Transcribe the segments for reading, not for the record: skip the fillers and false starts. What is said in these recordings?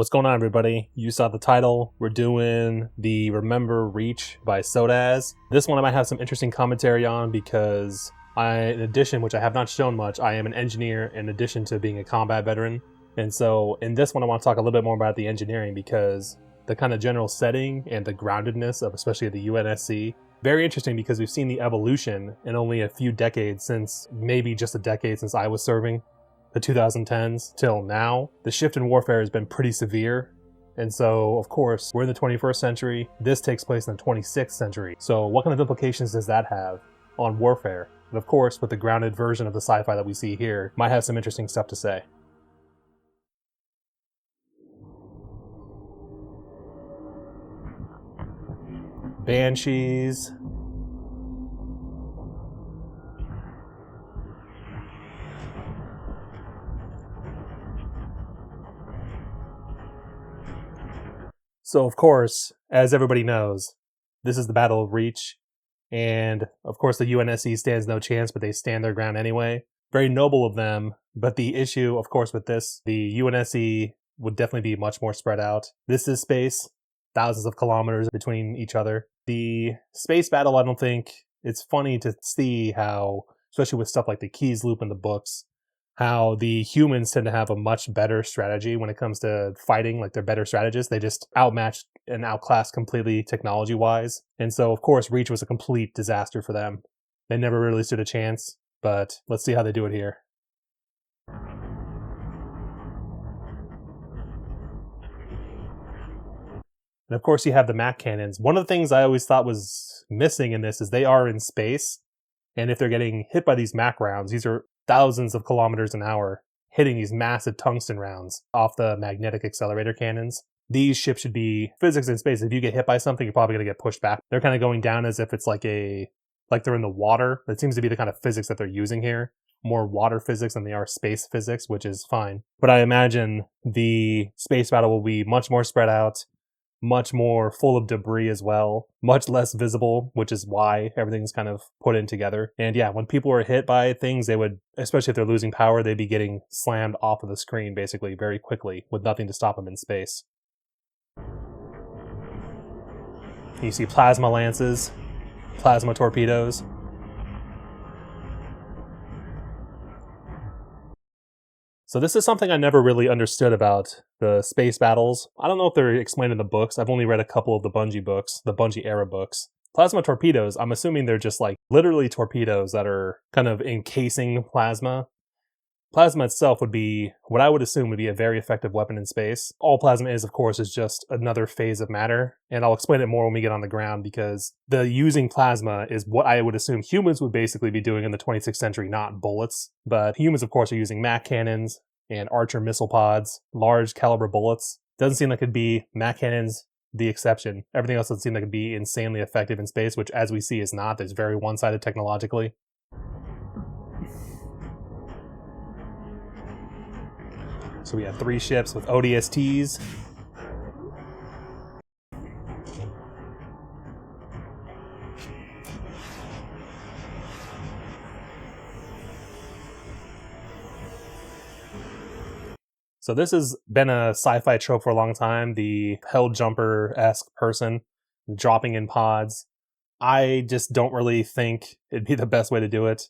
What's going on, everybody? You saw the title. We're doing the Remember Reach by SODAZ. This one I might have some interesting commentary on because in addition, which I have not shown much, I am an engineer in addition to being a combat veteran. And so in this one, I want to talk a little bit more about the engineering because the kind of general setting and the groundedness of especially the UNSC, very interesting because we've seen the evolution in only a few decades since, maybe just a decade since I was serving. The 2010s till now, the shift in warfare has been pretty severe. And so, of course, we're in the 21st century. This takes place in the 26th century. So what kind of implications does that have on warfare? And of course, with the grounded version of the sci-fi that we see here, might have some interesting stuff to say. Banshees. So, of course, as everybody knows, this is the Battle of Reach, and of course the UNSC stands no chance, but they stand their ground anyway. Very noble of them, but the issue, of course, with this, the UNSC would definitely be much more spread out. This is space, thousands of kilometers between each other. The space battle, I don't think, it's funny to see how, especially with stuff like the Keys loop in the books, how the humans tend to have a much better strategy when it comes to fighting, like they're better strategists. They just outmatched and outclassed completely technology-wise. And so, of course, Reach was a complete disaster for them. They never really stood a chance, but let's see how they do it here. And of course, you have the MAC cannons. One of the things I always thought was missing in this is they are in space, and if they're getting hit by these MAC rounds, these are thousands of kilometers an hour, hitting these massive tungsten rounds off the magnetic accelerator cannons. These ships should be physics in space. If you get hit by something, you're probably going to get pushed back. They're kind of going down as if it's like they're in the water. That seems to be the kind of physics that they're using here. More water physics than they are space physics, which is fine. But I imagine the space battle will be much more spread out, much more full of debris as well, much less visible, which is why everything's kind of put in together. And yeah, when people are hit by things, they would, especially if they're losing power, they'd be getting slammed off of the screen basically very quickly with nothing to stop them in space. You see plasma lances, plasma torpedoes. So this is something I never really understood about the space battles. I don't know if they're explained in the books. I've only read a couple of the Bungie books, the Bungie Aero books. Plasma torpedoes, I'm assuming they're just like literally torpedoes that are kind of encasing plasma. Plasma itself would be what I would assume would be a very effective weapon in space. All plasma is, of course, is just another phase of matter. And I'll explain it more when we get on the ground because the using plasma is what I would assume humans would basically be doing in the 26th century, not bullets. But humans, of course, are using MAC cannons and Archer missile pods, large caliber bullets. Doesn't seem like it'd be MAC cannons the exception. Everything else doesn't seem like it'd be insanely effective in space, which as we see is not. There's very one-sided technologically. So we have 3 ships with ODSTs. So this has been a sci-fi trope for a long time, the hell jumper-esque person dropping in pods. I just don't really think it'd be the best way to do it.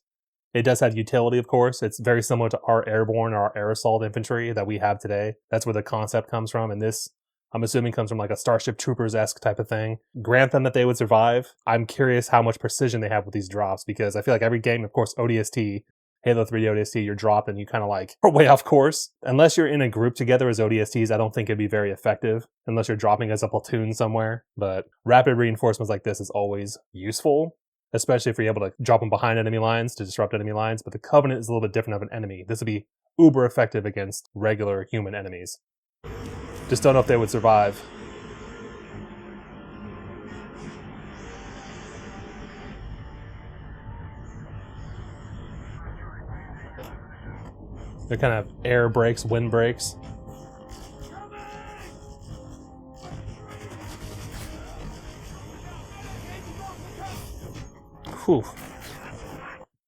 It does have utility, of course. It's very similar to our airborne or our air assault infantry that we have today. That's where the concept comes from, and this, I'm assuming, comes from like a Starship Troopers-esque type of thing. Grant them that they would survive. I'm curious how much precision they have with these drops, because I feel like every game, of course, ODST, Halo 3 ODST, you're dropped and you kind of like are way off course. Unless you're in a group together as ODSTs, I don't think it'd be very effective unless you're dropping as a platoon somewhere. But rapid reinforcements like this is always useful, especially if you're able to drop them behind enemy lines to disrupt enemy lines. But the Covenant is a little bit different of an enemy. This would be uber effective against regular human enemies. Just don't know if they would survive. They're kind of air brakes, wind brakes. Whew.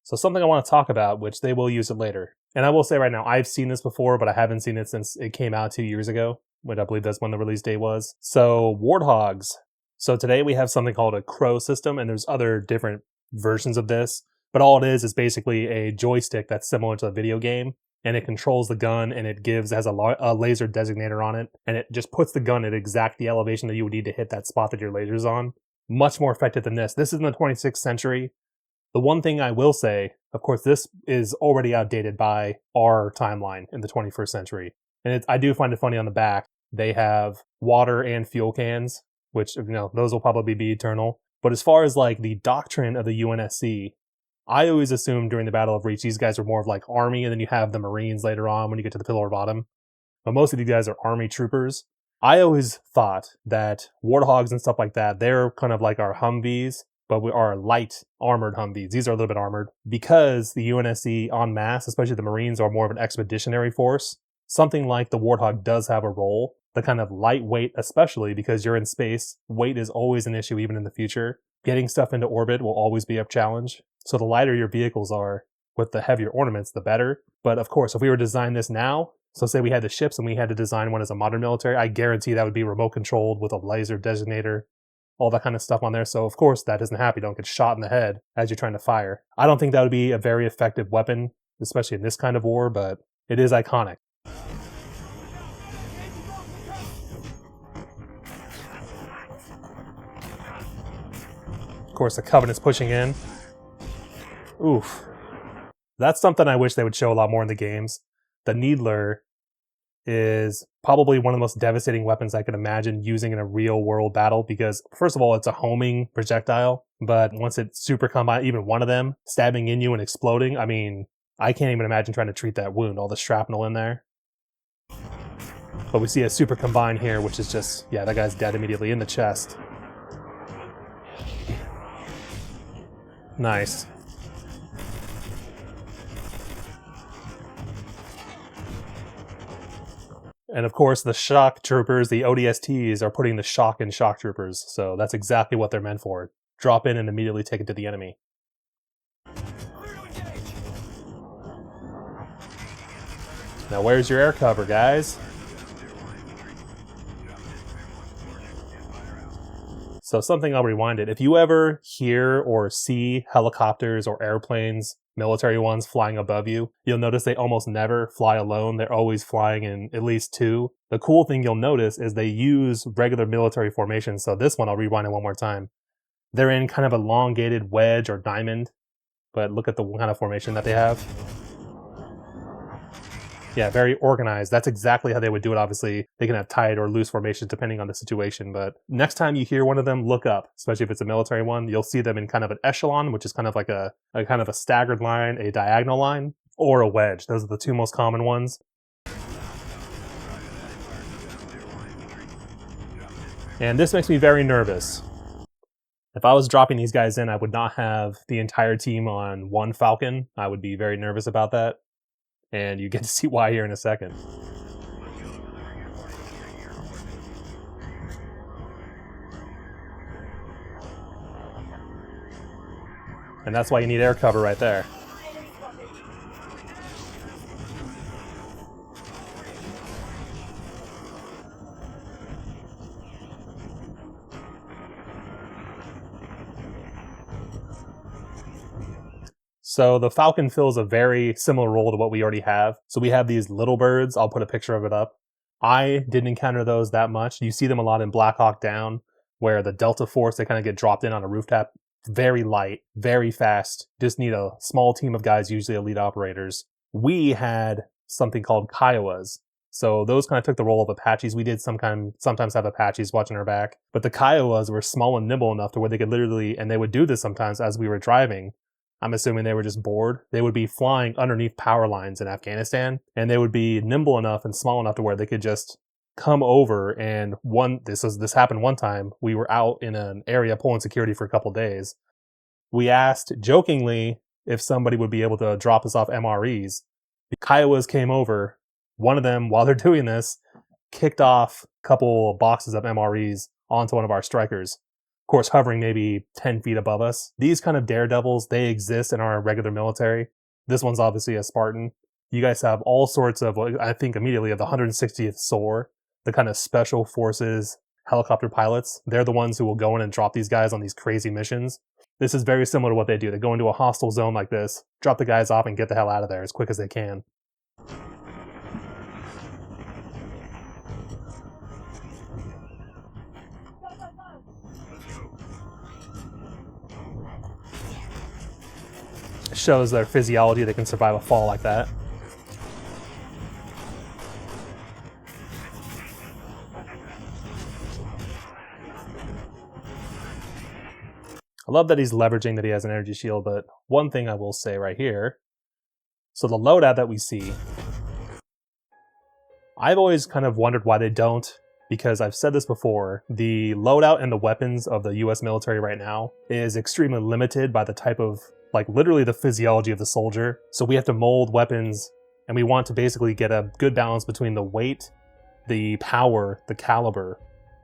So something I want to talk about, which they will use it later. And I will say right now, I've seen this before, but I haven't seen it since it came out 2 years ago. which I believe that's when the release date was. So Warthogs. So today we have something called a Crow system, and there's other different versions of this. But all it is basically a joystick that's similar to a video game, and it controls the gun, and it has a laser designator on it, and it just puts the gun at exactly the elevation that you would need to hit that spot that your laser's on. Much more effective than this. This is in the 26th century. The one thing I will say, of course, this is already outdated by our timeline in the 21st century. And I do find it funny on the back, they have water and fuel cans, which, those will probably be eternal. But as far as like the doctrine of the UNSC, I always assumed during the Battle of Reach, these guys are more of like Army, and then you have the Marines later on when you get to the Pillar Bottom. But most of these guys are Army troopers. I always thought that Warthogs and stuff like that, they're kind of like our Humvees, but we are light armored Humvees. These are a little bit armored because the UNSC en masse, especially the Marines, are more of an expeditionary force. Something like the Warthog does have a role, the kind of lightweight, especially because you're in space. Weight is always an issue even in the future. Getting stuff into orbit will always be a challenge. So the lighter your vehicles are with the heavier ornaments, the better. But of course, if we were to design this now, so say we had the ships and we had to design one as a modern military, I guarantee that would be remote controlled with a laser designator, all that kind of stuff on there. So of course that doesn't happen. You don't get shot in the head as you're trying to fire. I don't think that would be a very effective weapon, especially in this kind of war, but it is iconic. Of course, the Covenant's pushing in. Oof. That's something I wish they would show a lot more in the games. The Needler is probably one of the most devastating weapons I could imagine using in a real world battle because, first of all, it's a homing projectile, but once it's super combined, even one of them stabbing in you and exploding, I mean, I can't even imagine trying to treat that wound, all the shrapnel in there. But we see a super combine here, which is just, yeah, that guy's dead immediately in the chest. Nice. And of course, the shock troopers, the ODSTs, are putting the shock in shock troopers. So that's exactly what they're meant for. Drop in and immediately take it to the enemy. Now where's your air cover, guys? So something I'll rewind it. If you ever hear or see helicopters or airplanes, military ones flying above you, you'll notice they almost never fly alone. They're always flying in at least two. The cool thing you'll notice is they use regular military formations. So this one, I'll rewind it one more time. They're in kind of elongated wedge or diamond, but look at the kind of formation that they have. Yeah, very organized. That's exactly how they would do it. Obviously, they can have tight or loose formations depending on the situation. But next time you hear one of them, look up, especially if it's a military one. You'll see them in kind of an echelon, which is kind of like a kind of a staggered line, a diagonal line, or a wedge. Those are the two most common ones. And this makes me very nervous. If I was dropping these guys in, I would not have the entire team on one Falcon. I would be very nervous about that. And you get to see why here in a second. And that's why you need air cover right there. So the Falcon fills a very similar role to what we already have. So we have these little birds. I'll put a picture of it up. I didn't encounter those that much. You see them a lot in Black Hawk Down, where the Delta Force, they kind of get dropped in on a rooftop. Very light, very fast. Just need a small team of guys, usually elite operators. We had something called Kiowas. So those kind of took the role of Apaches. We did sometimes have Apaches watching our back. But the Kiowas were small and nimble enough to where they could literally, and they would do this sometimes as we were driving. I'm assuming they were just bored. They would be flying underneath power lines in Afghanistan, and they would be nimble enough and small enough to where they could just come over. And this happened one time. We were out in an area pulling security for a couple days. We asked jokingly if somebody would be able to drop us off MREs. The Kiowas came over. One of them, while they're doing this, kicked off a couple boxes of MREs onto one of our strikers. Of course, hovering maybe 10 feet above us. These kind of daredevils, they exist in our regular military. This one's obviously a Spartan. You guys have all sorts of, I think immediately of the 160th SOAR. the kind of special forces helicopter pilots. They're the ones who will go in and drop these guys on these crazy missions. This is very similar to what they do. They go into a hostile zone like this, drop the guys off, and get the hell out of there as quick as they can. It shows their physiology, they can survive a fall like that. I love that he's leveraging that he has an energy shield, but one thing I will say right here, so the loadout that we see, I've always kind of wondered why they don't, because I've said this before, the loadout and the weapons of the US military right now is extremely limited by the type of, like literally the physiology of the soldier. So we have to mold weapons, and we want to basically get a good balance between the weight, the power, the caliber,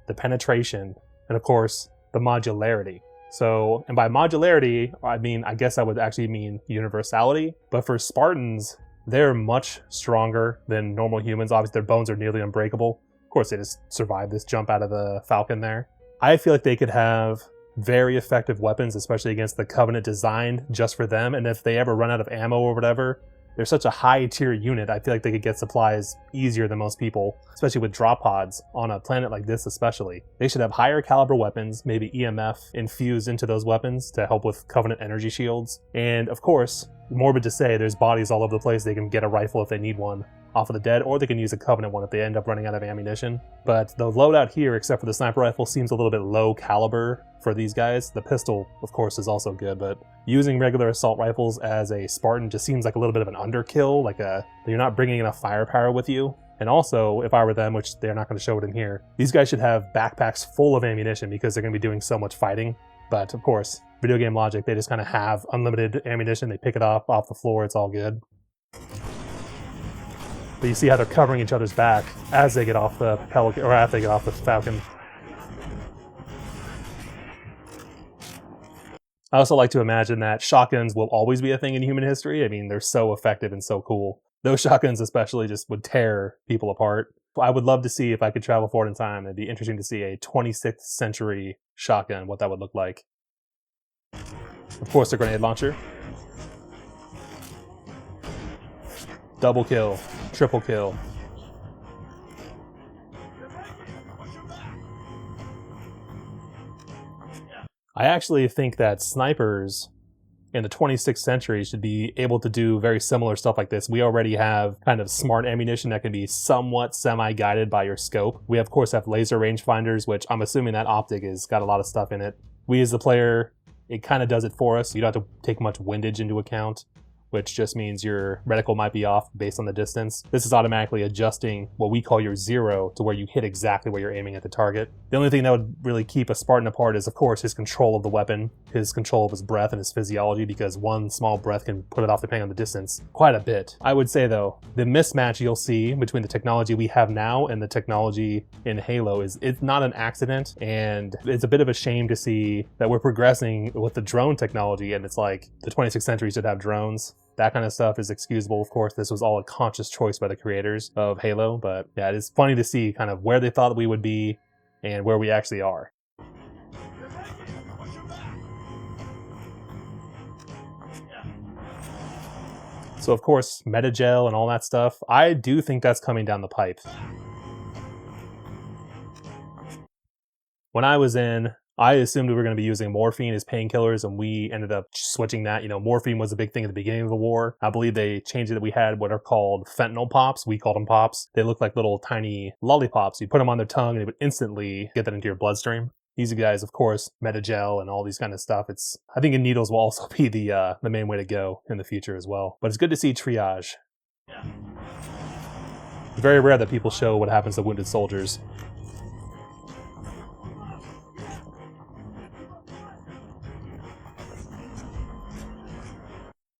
the penetration, and of course, the modularity. So, and by modularity, I mean, I guess I would actually mean universality. But for Spartans, they're much stronger than normal humans. Obviously, their bones are nearly unbreakable. Of course, they just survived this jump out of the Falcon there. I feel like they could have very effective weapons, especially against the Covenant designed just for them. And if they ever run out of ammo or whatever, they're such a high tier unit, I feel like they could get supplies easier than most people, especially with drop pods on a planet like this especially. They should have higher caliber weapons, maybe EMF infused into those weapons to help with Covenant energy shields. And of course, morbid to say, there's bodies all over the place. They can get a rifle if they need one off of the dead, or they can use a Covenant one if they end up running out of ammunition. But the loadout here, except for the sniper rifle, seems a little bit low caliber for these guys. The pistol, of course, is also good, but using regular assault rifles as a Spartan just seems like a little bit of an underkill, like you're not bringing enough firepower with you. And also, if I were them, which they're not going to show it in here, these guys should have backpacks full of ammunition because they're going to be doing so much fighting. But of course, video game logic, they just kind of have unlimited ammunition. They pick it up off the floor, it's all good. But you see how they're covering each other's back as they get off the Pelican, or after they get off the Falcon. I also like to imagine that shotguns will always be a thing in human history. I mean, they're so effective and so cool. Those shotguns especially just would tear people apart. I would love to see, if I could travel forward in time, it'd be interesting to see a 26th century shotgun, what that would look like. Of course, the grenade launcher. Double kill, triple kill. I actually think that snipers in the 26th century should be able to do very similar stuff like this. We already have kind of smart ammunition that can be somewhat semi-guided by your scope. We of course have laser rangefinders, which I'm assuming that optic has got a lot of stuff in it. We as the player, it kind of does it for us. You don't have to take much windage into account, which just means your reticle might be off based on the distance. This is automatically adjusting what we call your zero to where you hit exactly where you're aiming at the target. The only thing that would really keep a Spartan apart is, of course, his control of the weapon, his control of his breath and his physiology, because one small breath can put it off depending on the distance quite a bit. I would say, though, the mismatch you'll see between the technology we have now and the technology in Halo it's not an accident, and it's a bit of a shame to see that we're progressing with the drone technology, and it's like the 26th century should have drones. That kind of stuff is excusable. Of course, this was all a conscious choice by the creators of Halo, but yeah, it is funny to see kind of where they thought we would be and where we actually are. So of course, metagel and all that stuff, I do think that's coming down the pipe. When I was in, I assumed we were going to be using morphine as painkillers, and we ended up switching that. You know, morphine was a big thing at the beginning of the war. I believe they changed it. We had what are called fentanyl pops. We called them pops. They look like little tiny lollipops. You put them on their tongue and it would instantly get that into your bloodstream. These guys, of course, metagel and all these kind of stuff. I think needles will also be the main way to go in the future as well. But it's good to see triage. Yeah. It's very rare that people show what happens to wounded soldiers.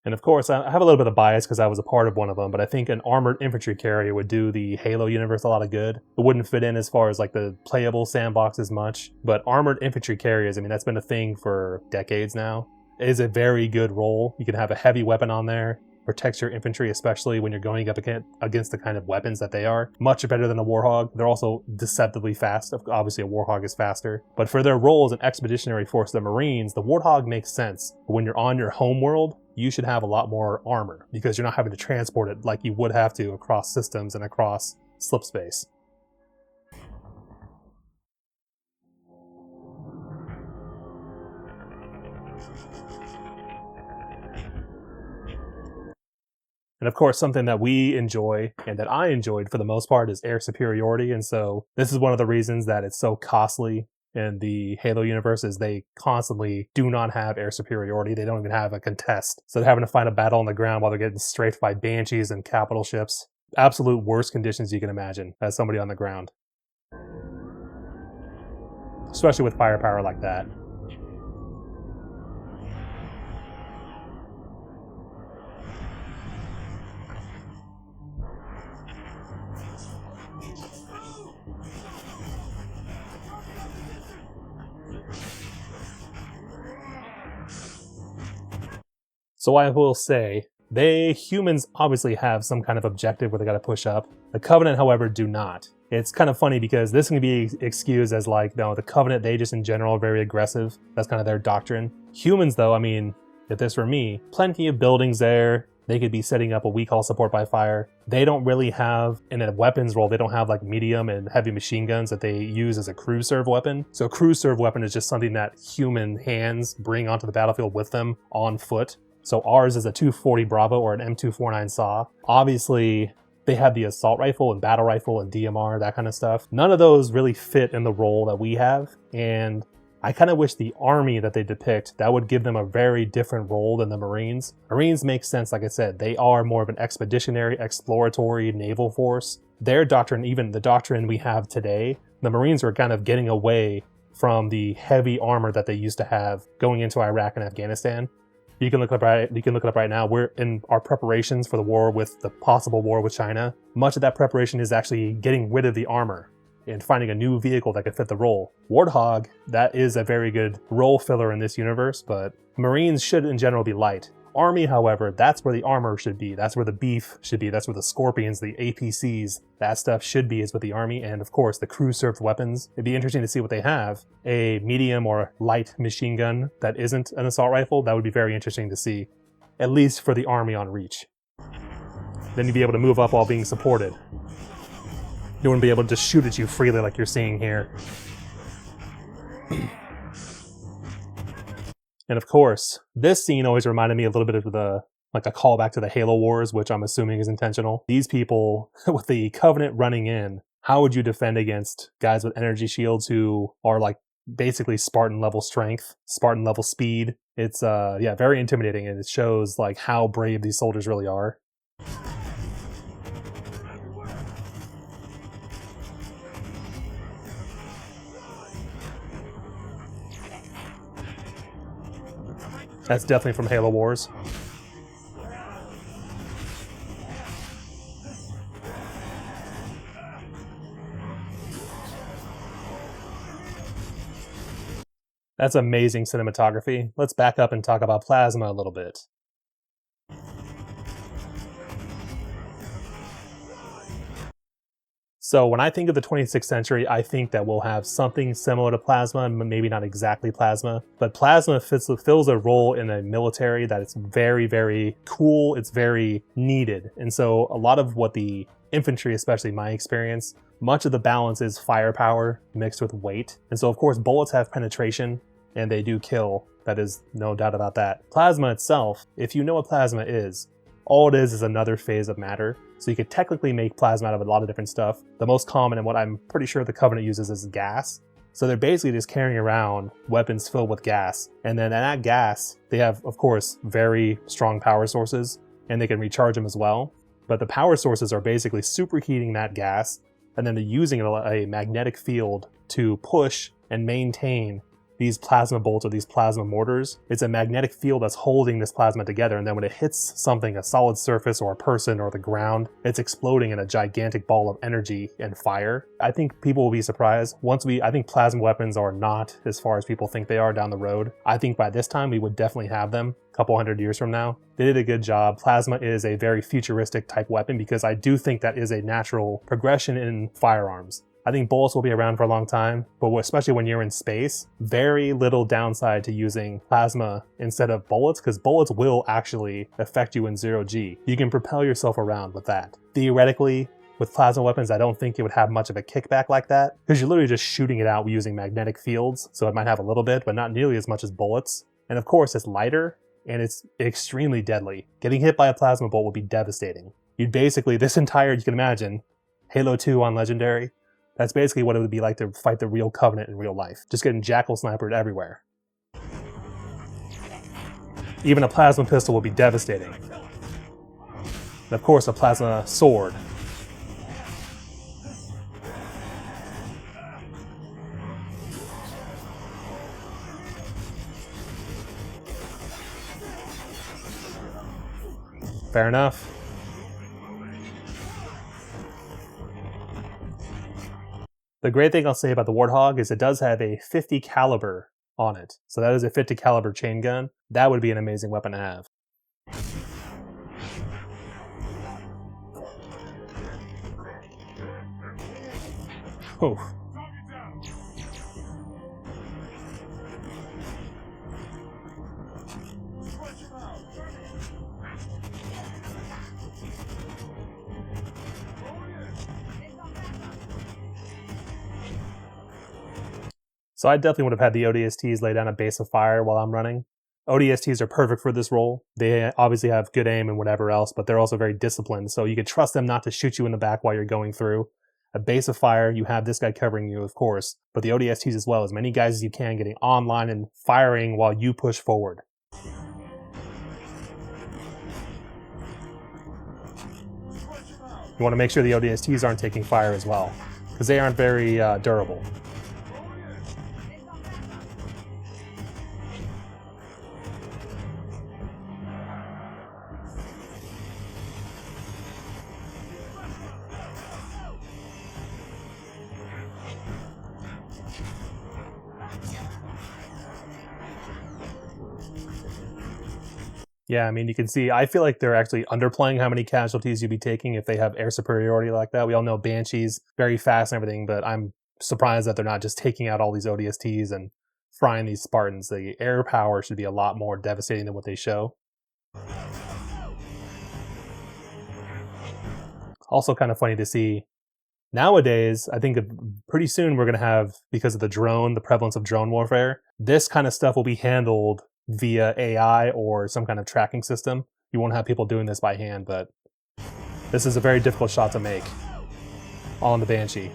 And of course, I have a little bit of bias because I was a part of one of them, but I think an armored infantry carrier would do the Halo universe a lot of good. It wouldn't fit in as far as like the playable sandbox as much, but armored infantry carriers, I mean, that's been a thing for decades now. It is a very good role. You can have a heavy weapon on there, protects your infantry, especially when you're going up against the kind of weapons that they are. Much better than a warhog. They're also deceptively fast. Obviously, a warhog is faster. But for their role as an expeditionary force, the Marines, the warthog makes sense. But when you're on your home world, you should have a lot more armor because you're not having to transport it like you would have to across systems and across slip space. And of course, something that we enjoy and that I enjoyed for the most part is air superiority. And so this is one of the reasons that it's so costly in the Halo universe is they constantly do not have air superiority. They don't even have a contest. So they're having to fight a battle on the ground while they're getting strafed by Banshees and capital ships. Absolute worst conditions you can imagine as somebody on the ground. Especially with firepower like that. So I will say, humans obviously have some kind of objective where they got to push up. The Covenant, however, do not. It's kind of funny because this can be excused as like, no, the Covenant, they just in general are very aggressive. That's kind of their doctrine. Humans though, I mean, if this were me, plenty of buildings there. They could be setting up what we call support by fire. They don't really have, in a weapons role, they don't have like medium and heavy machine guns that they use as a crew serve weapon. So a crew serve weapon is just something that human hands bring onto the battlefield with them on foot. So ours is a 240 Bravo or an M249 SAW. Obviously, they have the assault rifle and battle rifle and DMR, that kind of stuff. None of those really fit in the role that we have. And I kind of wish the Army that they depict, that would give them a very different role than the Marines. Marines make sense, like I said, they are more of an expeditionary, exploratory naval force. Their doctrine, even the doctrine we have today, the Marines are kind of getting away from the heavy armor that they used to have going into Iraq and Afghanistan. You can look it up right now. We're in our preparations for the possible war with China. Much of that preparation is actually getting rid of the armor and finding a new vehicle that could fit the role. Warthog, that is a very good role filler in this universe, but Marines should in general be light. Army, however, that's where the armor should be. That's where the beef should be. That's where the Scorpions, the APCs, that stuff should be, is with the Army. And of course, the crew-served weapons. It'd be interesting to see what they have. A medium or light machine gun that isn't an assault rifle, that would be very interesting to see. At least for the Army on Reach. Then you'd be able to move up while being supported. You wouldn't be able to just shoot at you freely like you're seeing here. And of course, this scene always reminded me a little bit of a callback to the Halo Wars, which I'm assuming is intentional. These people, with the Covenant running in, how would you defend against guys with energy shields who are like basically Spartan level strength, Spartan level speed? It's very intimidating, and it shows like how brave these soldiers really are. That's definitely from Halo Wars. That's amazing cinematography. Let's back up and talk about plasma a little bit. So when I think of the 26th century, I think that we'll have something similar to plasma, maybe not exactly plasma, but plasma fills a role in a military that it's very, very cool. It's very needed. And so a lot of what the infantry, especially my experience, much of the balance is firepower mixed with weight. And so of course bullets have penetration and they do kill. That is no doubt about that. Plasma itself, if you know what plasma is, all it is another phase of matter. So you could technically make plasma out of a lot of different stuff. The most common and what I'm pretty sure the Covenant uses is gas. So they're basically just carrying around weapons filled with gas. And then in that gas, they have, of course, very strong power sources, and they can recharge them as well. But the power sources are basically superheating that gas, and then they're using a magnetic field to push and maintain these plasma bolts or these plasma mortars. It's a magnetic field that's holding this plasma together, and then when it hits something, a solid surface or a person or the ground, it's exploding in a gigantic ball of energy and fire. I think people will be surprised. I think plasma weapons are not as far as people think they are down the road. I think by this time we would definitely have them, couple hundred years from now. They did a good job. Plasma is a very futuristic type weapon because I do think that is a natural progression in firearms. I think bullets will be around for a long time, but especially when you're in space, very little downside to using plasma instead of bullets, because bullets will actually affect you in 0G. You can propel yourself around with that. Theoretically, with plasma weapons, I don't think it would have much of a kickback like that, because you're literally just shooting it out using magnetic fields, so it might have a little bit, but not nearly as much as bullets. And of course, it's lighter, and it's extremely deadly. Getting hit by a plasma bolt would be devastating. You'd basically, you can imagine, Halo 2 on Legendary, that's basically what it would be like to fight the real Covenant in real life. Just getting jackal snipered everywhere. Even a plasma pistol would be devastating. And of course, a plasma sword. Fair enough. The great thing I'll say about the Warthog is it does have a 50 caliber on it. So that is a 50 caliber chain gun. That would be an amazing weapon to have. Oof. So I definitely would have had the ODSTs lay down a base of fire while I'm running. ODSTs are perfect for this role. They obviously have good aim and whatever else, but they're also very disciplined, so you can trust them not to shoot you in the back while you're going through. A base of fire, you have this guy covering you, of course, but the ODSTs as well, as many guys as you can getting online and firing while you push forward. You want to make sure the ODSTs aren't taking fire as well, because they aren't very durable. Yeah, I mean, you can see, I feel like they're actually underplaying how many casualties you'd be taking if they have air superiority like that. We all know Banshee's very fast and everything, but I'm surprised that they're not just taking out all these ODSTs and frying these Spartans. The air power should be a lot more devastating than what they show. Also kind of funny to see, nowadays, I think pretty soon we're going to have, because of the drone, the prevalence of drone warfare, this kind of stuff will be handled via AI or some kind of tracking system. You won't have people doing this by hand, but this is a very difficult shot to make. All on the Banshee.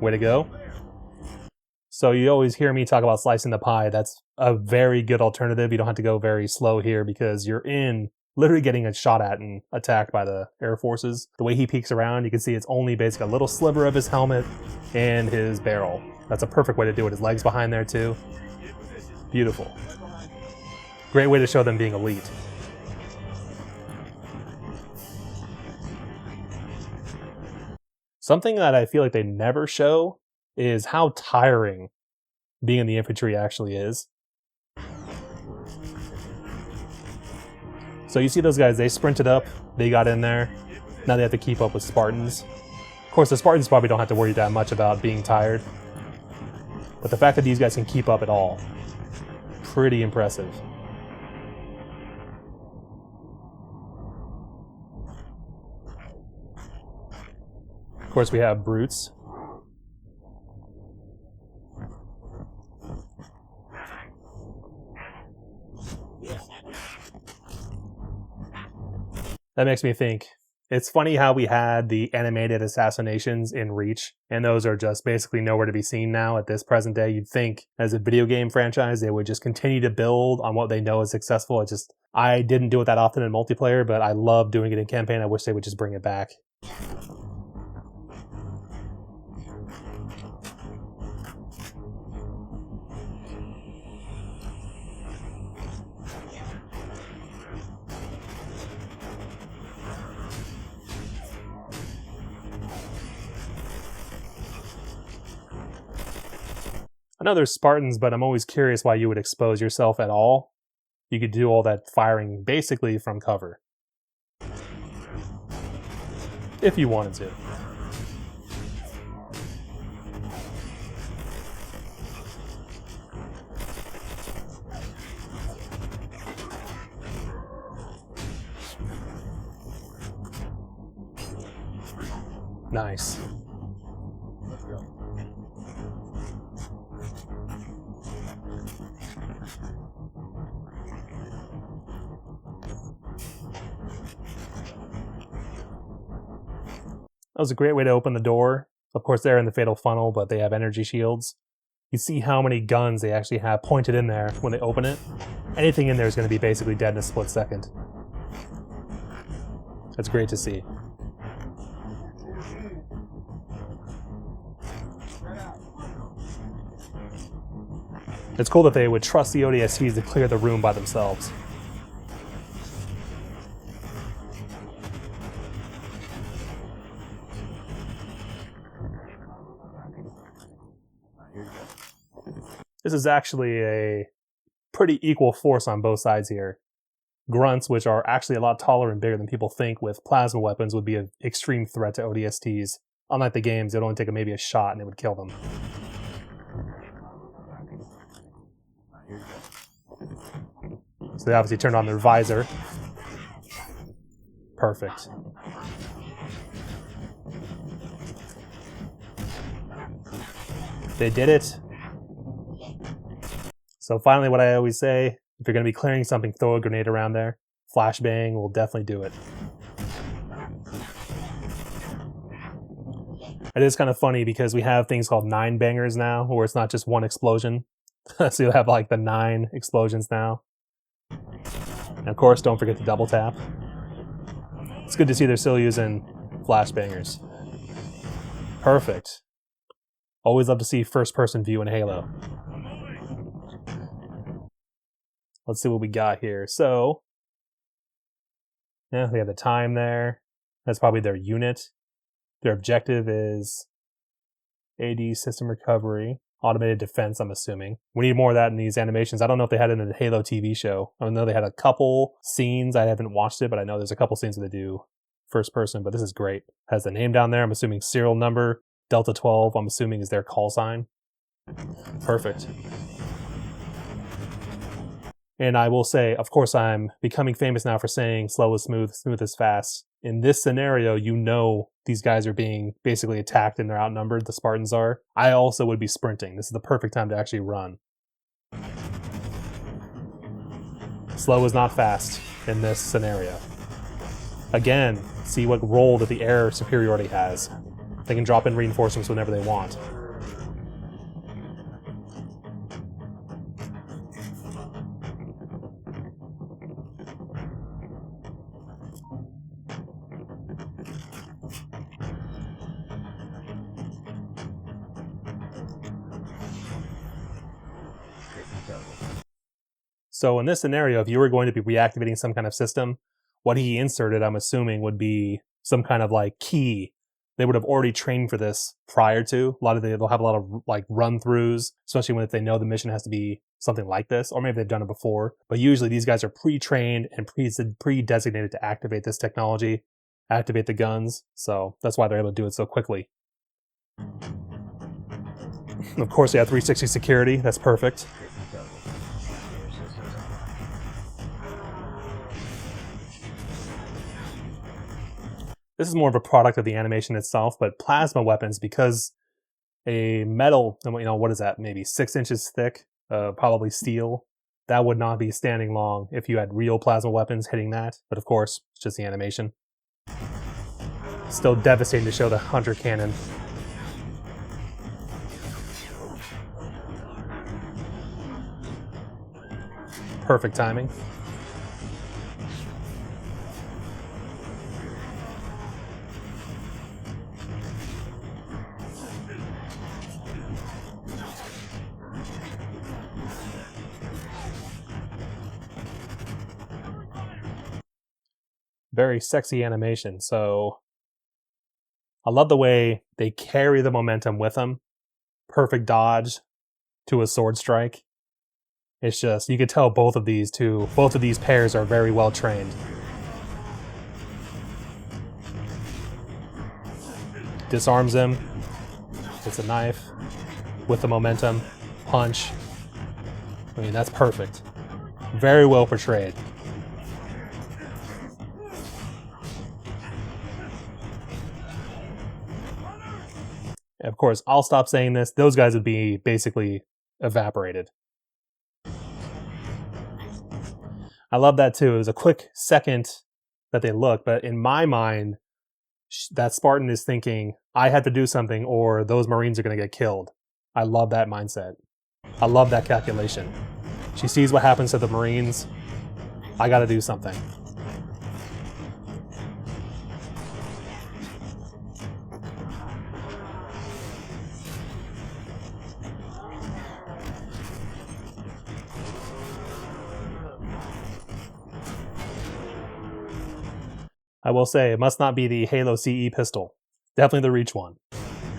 Way to go. So you always hear me talk about slicing the pie. That's a very good alternative. You don't have to go very slow here because you're literally getting a shot at and attacked by the Air Forces. The way he peeks around, you can see it's only basically a little sliver of his helmet and his barrel. That's a perfect way to do it. His legs behind there too. Beautiful. Great way to show them being elite. Something that I feel like they never show is how tiring being in the infantry actually is. So you see those guys, they sprinted up, they got in there, now they have to keep up with Spartans. Of course, the Spartans probably don't have to worry that much about being tired, but the fact that these guys can keep up at all, pretty impressive. Of course, we have brutes. That makes me think, it's funny how we had the animated assassinations in Reach, and those are just basically nowhere to be seen now at this present day. You'd think as a video game franchise, they would just continue to build on what they know is successful. I didn't do it that often in multiplayer, but I love doing it in campaign. I wish they would just bring it back. know there's Spartans, but I'm always curious why you would expose yourself at all. You could do all that firing basically from cover. If you wanted to. Nice. That was a great way to open the door. Of course, they're in the fatal funnel, but they have energy shields. You see how many guns they actually have pointed in there when they open it. Anything in there is going to be basically dead in a split second. That's great to see. It's cool that they would trust the ODSTs to clear the room by themselves. This is actually a pretty equal force on both sides here. Grunts, which are actually a lot taller and bigger than people think with plasma weapons, would be an extreme threat to ODSTs. Unlike the games, it would only take maybe a shot and it would kill them. So they obviously turned on their visor. Perfect. They did it. So finally, what I always say, if you're going to be clearing something, throw a grenade around there. Flashbang will definitely do it. It is kind of funny because we have things called 9 bangers now, where it's not just one explosion. So you'll have like the 9 explosions now. And of course, don't forget the double tap. It's good to see they're still using flashbangers. Perfect. Always love to see first-person view in Halo. Let's see what we got here. So, yeah, we have the time there. That's probably their unit. Their objective is AD system recovery, automated defense, I'm assuming. We need more of that in these animations. I don't know if they had it in the Halo TV show. I know they had a couple scenes. I haven't watched it, but I know there's a couple scenes where they do first person, but this is great. Has the name down there. I'm assuming serial number. Delta 12, I'm assuming, is their call sign. Perfect. And I will say, of course, I'm becoming famous now for saying slow is smooth, smooth is fast. In this scenario, you know these guys are being basically attacked and they're outnumbered, the Spartans are. I also would be sprinting. This is the perfect time to actually run. Slow is not fast in this scenario. Again, see what role that the air superiority has. They can drop in reinforcements whenever they want. So in this scenario, if you were going to be reactivating some kind of system, what he inserted, I'm assuming, would be some kind of like key. They would have already trained for this prior to. They'll have a lot of like run-throughs, especially when if they know the mission has to be something like this, or maybe they've done it before. But usually these guys are pre-trained and pre-designated to activate this technology, activate the guns. So that's why they're able to do it so quickly. Of course, they have 360 security. That's perfect. This is more of a product of the animation itself, but plasma weapons, because a metal, what is that, maybe 6 inches thick, probably steel, that would not be standing long if you had real plasma weapons hitting that. But of course, it's just the animation. Still devastating to show the Hunter cannon. Perfect timing. Very sexy animation. So I love the way they carry the momentum with them. Perfect dodge. to a sword strike. It's just, you could tell both of these pairs are very well trained. Disarms him. It's a knife with the momentum. Punch. I mean, that's perfect. Very well portrayed. Of course, I'll stop saying this. Those guys would be basically evaporated. I love that too. It was a quick second that they look, but in my mind, that Spartan is thinking, I have to do something or those Marines are going to get killed. I love that mindset. I love that calculation. She sees what happens to the Marines. I got to do something. I will say, it must not be the Halo CE pistol. Definitely the Reach one.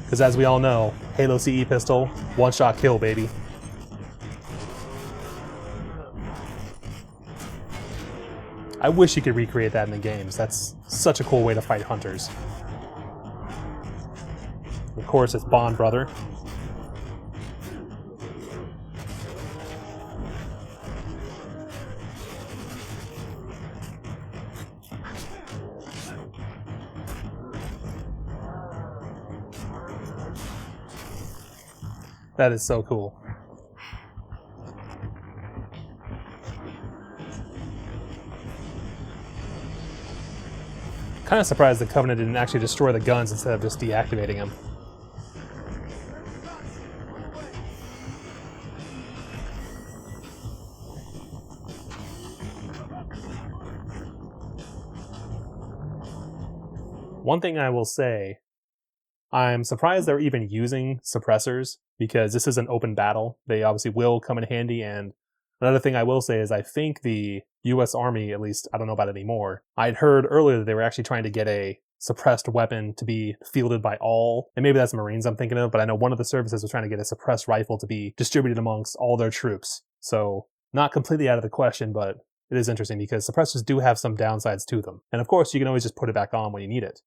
Because as we all know, Halo CE pistol, one-shot kill, baby. I wish you could recreate that in the games. That's such a cool way to fight hunters. Of course, it's Bond Brother. That is so cool. Kind of surprised the Covenant didn't actually destroy the guns instead of just deactivating them. One thing I will say, I'm surprised they're even using suppressors because this is an open battle. They obviously will come in handy, and another thing I will say is I think the US Army, at least I don't know about it anymore, I'd heard earlier that they were actually trying to get a suppressed weapon to be fielded by all, and maybe that's Marines I'm thinking of, but I know one of the services was trying to get a suppressed rifle to be distributed amongst all their troops. So not completely out of the question, but it is interesting because suppressors do have some downsides to them. And of course, you can always just put it back on when you need it.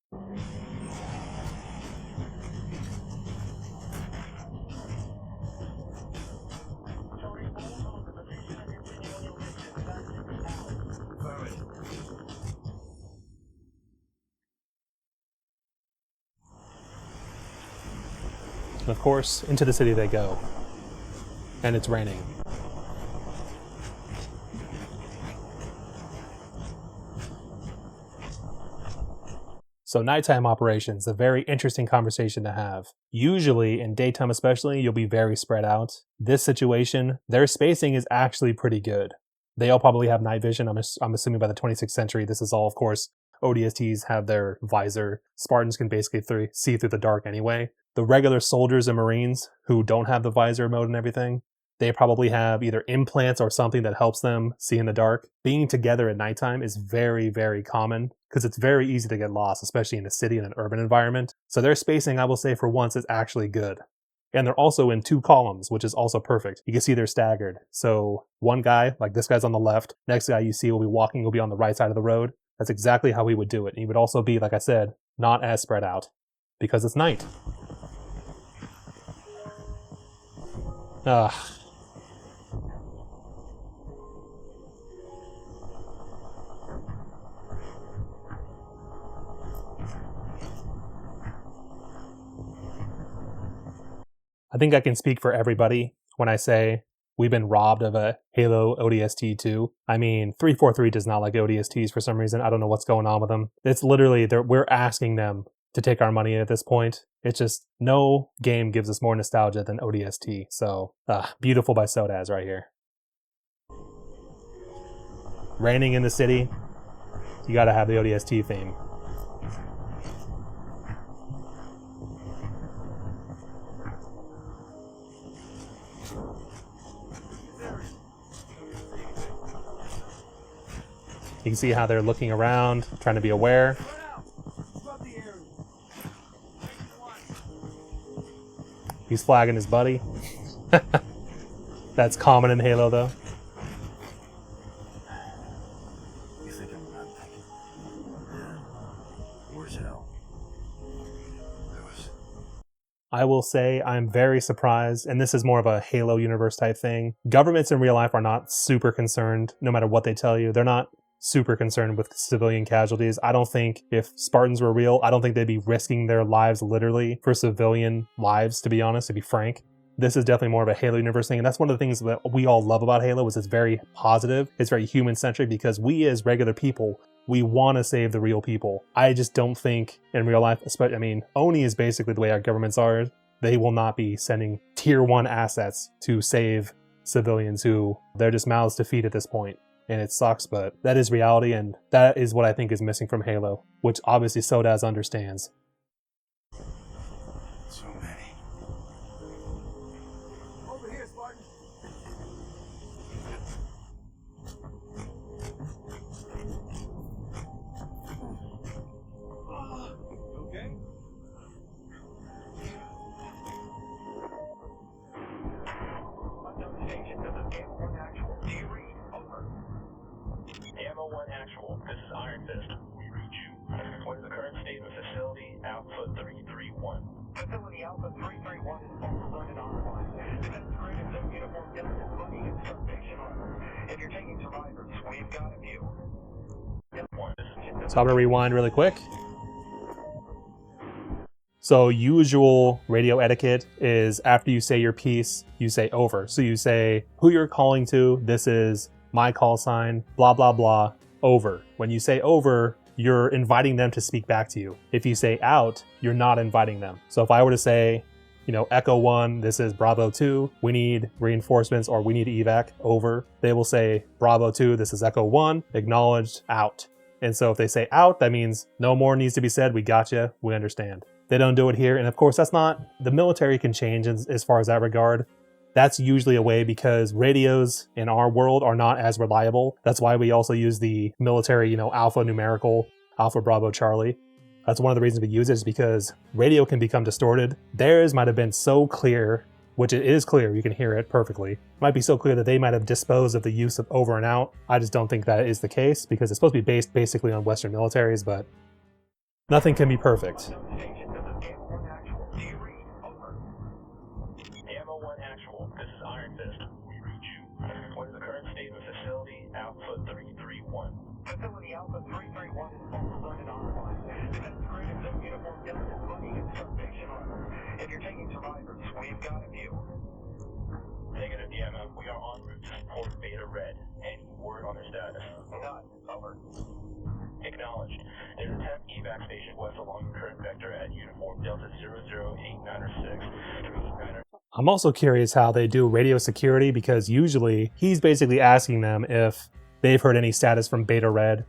And of course, into the city they go. And it's raining. So nighttime operations, a very interesting conversation to have. Usually, in daytime especially, you'll be very spread out. This situation, their spacing is actually pretty good. They all probably have night vision. I'm assuming by the 26th century, this is all, of course, ODSTs have their visor. Spartans can basically see through the dark anyway. The regular soldiers and Marines who don't have the visor mode and everything, they probably have either implants or something that helps them see in the dark. Being together at nighttime is very, very common because it's very easy to get lost, especially in a city and an urban environment. So their spacing, I will say for once, is actually good. And they're also in 2 columns, which is also perfect. You can see they're staggered. So one guy, like this guy's on the left, next guy you see will be walking, will be on the right side of the road. That's exactly how we would do it. And he would also be, like I said, not as spread out because it's night. I think I can speak for everybody when I say we've been robbed of a Halo ODST 2. I mean, 343 does not like ODSTs for some reason. I don't know what's going on with them. It's literally, we're asking them to take our money at this point. It's just, no game gives us more nostalgia than ODST. So, beautiful by SODAZ right here. Raining in the city, you gotta have the ODST theme. You can see how they're looking around, trying to be aware. He's flagging his buddy. That's common in Halo, though. You think I'm not thinking? Yeah. Where's hell? I will say I'm very surprised, and this is more of a Halo universe type thing. Governments in real life are not super concerned, no matter what they tell you. They're not super concerned with civilian casualties. I don't think if Spartans were real, I don't think they'd be risking their lives literally for civilian lives, to be honest, to be frank. This is definitely more of a Halo universe thing, and that's one of the things that we all love about Halo is it's very positive, it's very human-centric, because we as regular people, we want to save the real people. I just don't think in real life, especially, I mean, ONI is basically the way our governments are. They will not be sending tier 1 assets to save civilians who they're just mouths to feed at this point. And it sucks, but that is reality, and that is what I think is missing from Halo, which obviously SODAZ understands. So many. Over here, Spartan. Okay. Ammo 1 actual, this is Iron Fist. We read you. What is the current state of the facility? Alpha 331. Facility Alpha 331 is overrun and online. Desecrated no uniform guns, including instrumentation armor. If you're taking survivors, we've got a view. So I'm gonna rewind really quick. So usual radio etiquette is after you say your piece, you say over. So you say who you're calling to, this is my call sign, blah, blah, blah, over. When you say over, you're inviting them to speak back to you. If you say out, you're not inviting them. So if I were to say, you know, Echo 1, this is Bravo 2, we need reinforcements or we need evac, over. They will say Bravo 2, this is Echo 1, acknowledged, out. And so if they say out, that means no more needs to be said, we got you, we understand. They don't do it here, and of course that's not, the military can change as far as that regard. That's usually a way because radios in our world are not as reliable. That's why we also use the military, you know, alpha numerical, Alpha Bravo Charlie. That's one of the reasons we use it is because radio can become distorted. Theirs might have been so clear, which it is clear, you can hear it perfectly. It might be so clear that they might have disposed of the use of over and out. I just don't think that is the case because it's supposed to be based basically on Western militaries, but nothing can be perfect. Ammo 1 actual, this is Iron Fist. We read you. What is the current state of the facility? Alpha 331. Facility Alpha 331 is overrun and online. Desecrated no uniform guns, including instrumentation armor. If you're taking survivors, we've got a view. Negative DMF, we are en route to support Beta Red. Any word on their status? None. Over. Acknowledged. There's a temp evac station west along the current vector at uniform Delta 008906 to 89. I'm also curious how they do radio security because usually he's basically asking them if they've heard any status from Beta Red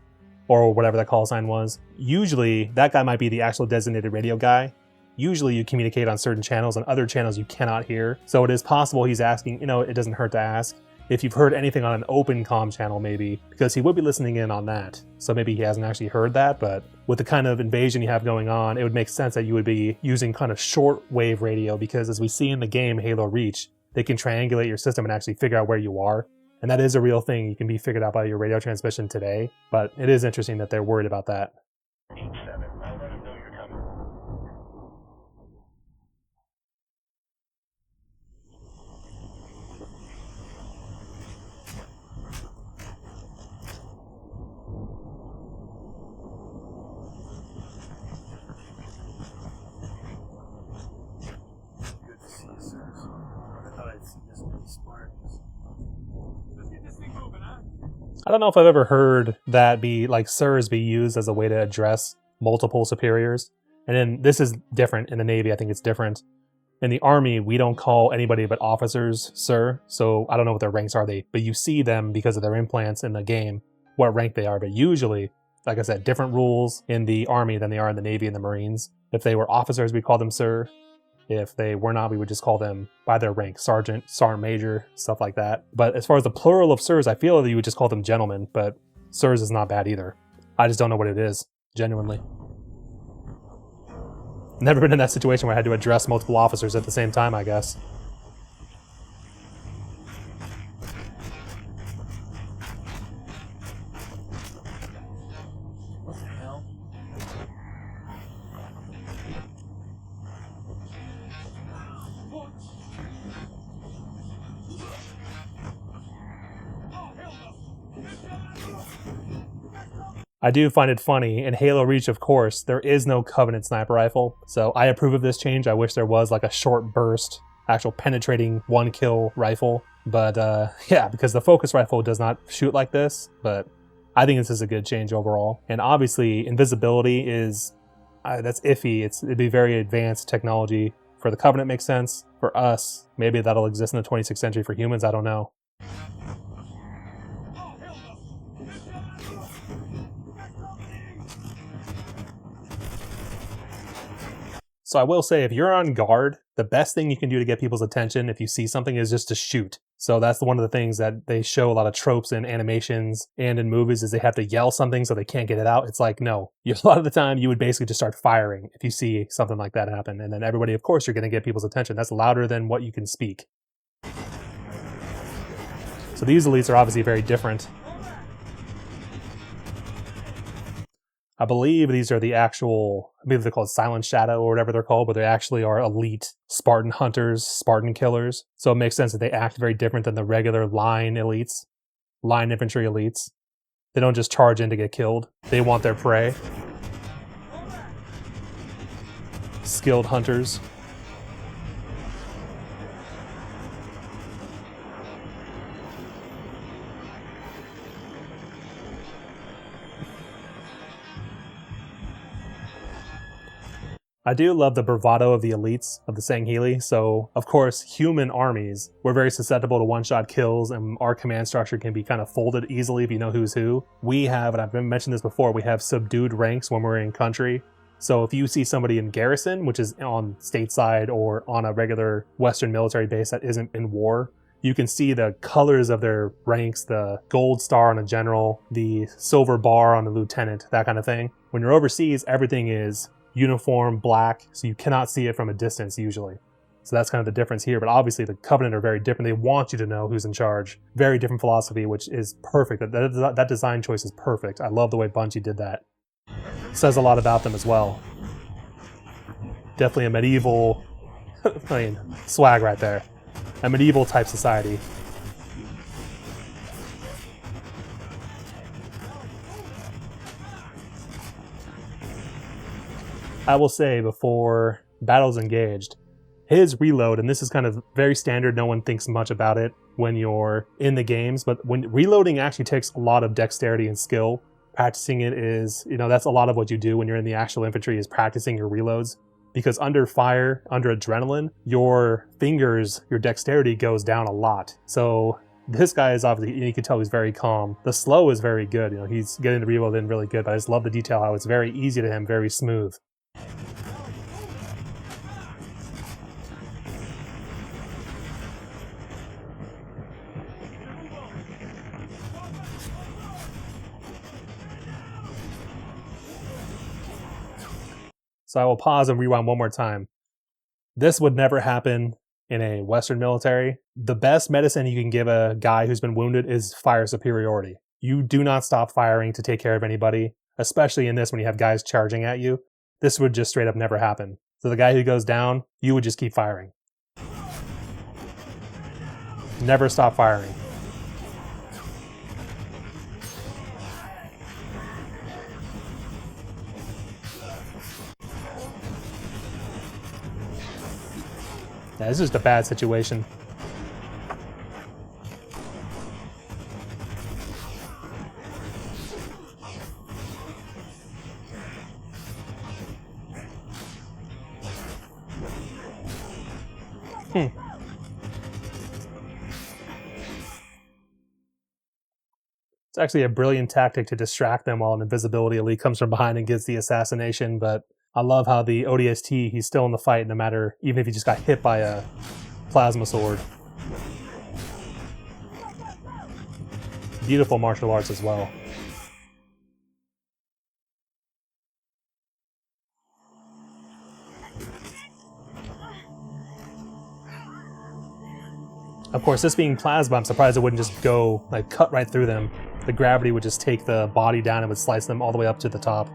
or whatever that call sign was. Usually that guy might be the actual designated radio guy. Usually you communicate on certain channels and other channels you cannot hear. So it is possible he's asking, you know, it doesn't hurt to ask if you've heard anything on an open comm channel maybe, because he would be listening in on that. So maybe he hasn't actually heard that, but with the kind of invasion you have going on, it would make sense that you would be using kind of short wave radio because as we see in the game Halo Reach, they can triangulate your system and actually figure out where you are. And that is a real thing. You can be figured out by your radio transmission today, but it is interesting that they're worried about that. 87. I'll let him know you're coming. Good to see you, sir. I thought I'd see this many Spartans. Let's get this thing moving, huh? I don't know if I've ever heard that be like sirs be used as a way to address multiple superiors. And then this is different in the Navy. I think it's different. In the Army, we don't call anybody but officers sir. So I don't know what their ranks are, but you see them because of their implants in the game, what rank they are. But usually, like I said, different rules in the Army than they are in the Navy and the Marines. If they were officers, we call them sir. If they were not, we would just call them by their rank, sergeant, sergeant major, stuff like that. But as far as the plural of sirs, I feel that you would just call them gentlemen, but sirs is not bad either. I just don't know what it is, genuinely. Never been in that situation where I had to address multiple officers at the same time, I guess. I do find it funny, in Halo Reach, of course, there is no Covenant sniper rifle, so I approve of this change. I wish there was like a short burst, actual penetrating one kill rifle, but yeah, because the focus rifle does not shoot like this, but I think this is a good change overall. And obviously, invisibility is, that's iffy. It'd be very advanced technology. For the Covenant, makes sense. For us, maybe that'll exist in the 26th century for humans, I don't know. So I will say, if you're on guard, the best thing you can do to get people's attention if you see something is just to shoot. So that's one of the things that they show a lot of tropes in animations and in movies, is they have to yell something so they can't get it out. It's like, no. A lot of the time, you would basically just start firing if you see something like that happen. And then everybody, of course, you're going to get people's attention. That's louder than what you can speak. So these elites are obviously very different. I believe these are the actual, I believe they're called Silent Shadow or whatever they're called, but they actually are elite Spartan hunters, Spartan killers. So it makes sense that they act very different than the regular line elites, line infantry elites. They don't just charge in to get killed. They want their prey. Skilled hunters. I do love the bravado of the elites of the Sangheili. So, of course, human armies, we're very susceptible to one-shot kills, and our command structure can be kind of folded easily if you know who's who. We have, and I've mentioned this before, we have subdued ranks when we're in country. So if you see somebody in garrison, which is on stateside or on a regular Western military base that isn't in war, you can see the colors of their ranks, the gold star on a general, the silver bar on a lieutenant, that kind of thing. When you're overseas, everything is uniform black, so you cannot see it from a distance usually. So that's kind of the difference here, but obviously the Covenant are very different. They want you to know who's in charge. Very different philosophy, which is perfect. That design choice is perfect. I love the way Bungie did that. Says a lot about them as well. Definitely a medieval, I mean, swag right there. A medieval type society. I will say, before battle's engaged, his reload, and this is kind of very standard, no one thinks much about it when you're in the games, but when reloading actually takes a lot of dexterity and skill. Practicing it is, that's a lot of what you do when you're in the actual infantry, is practicing your reloads. Because under fire, under adrenaline, your fingers, your dexterity goes down a lot. So this guy is obviously, you can tell he's very calm. The slow is very good. He's getting the reload in really good, but I just love the detail how it's very easy to him, very smooth. So I will pause and rewind one more time. This would never happen in a Western military. The best medicine you can give a guy who's been wounded is fire superiority. You do not stop firing to take care of anybody, especially in this when you have guys charging at you. This would just straight up never happen. So the guy who goes down, you would just keep firing. Never stop firing. Yeah, this is just a bad situation. It's actually a brilliant tactic to distract them while an invisibility elite comes from behind and gets the assassination, but I love how the ODST, he's still in the fight no matter, even if he just got hit by a plasma sword. Beautiful martial arts as well. Of course, this being plasma, I'm surprised it wouldn't just go, cut right through them. The gravity would just take the body down and would slice them all the way up to the top.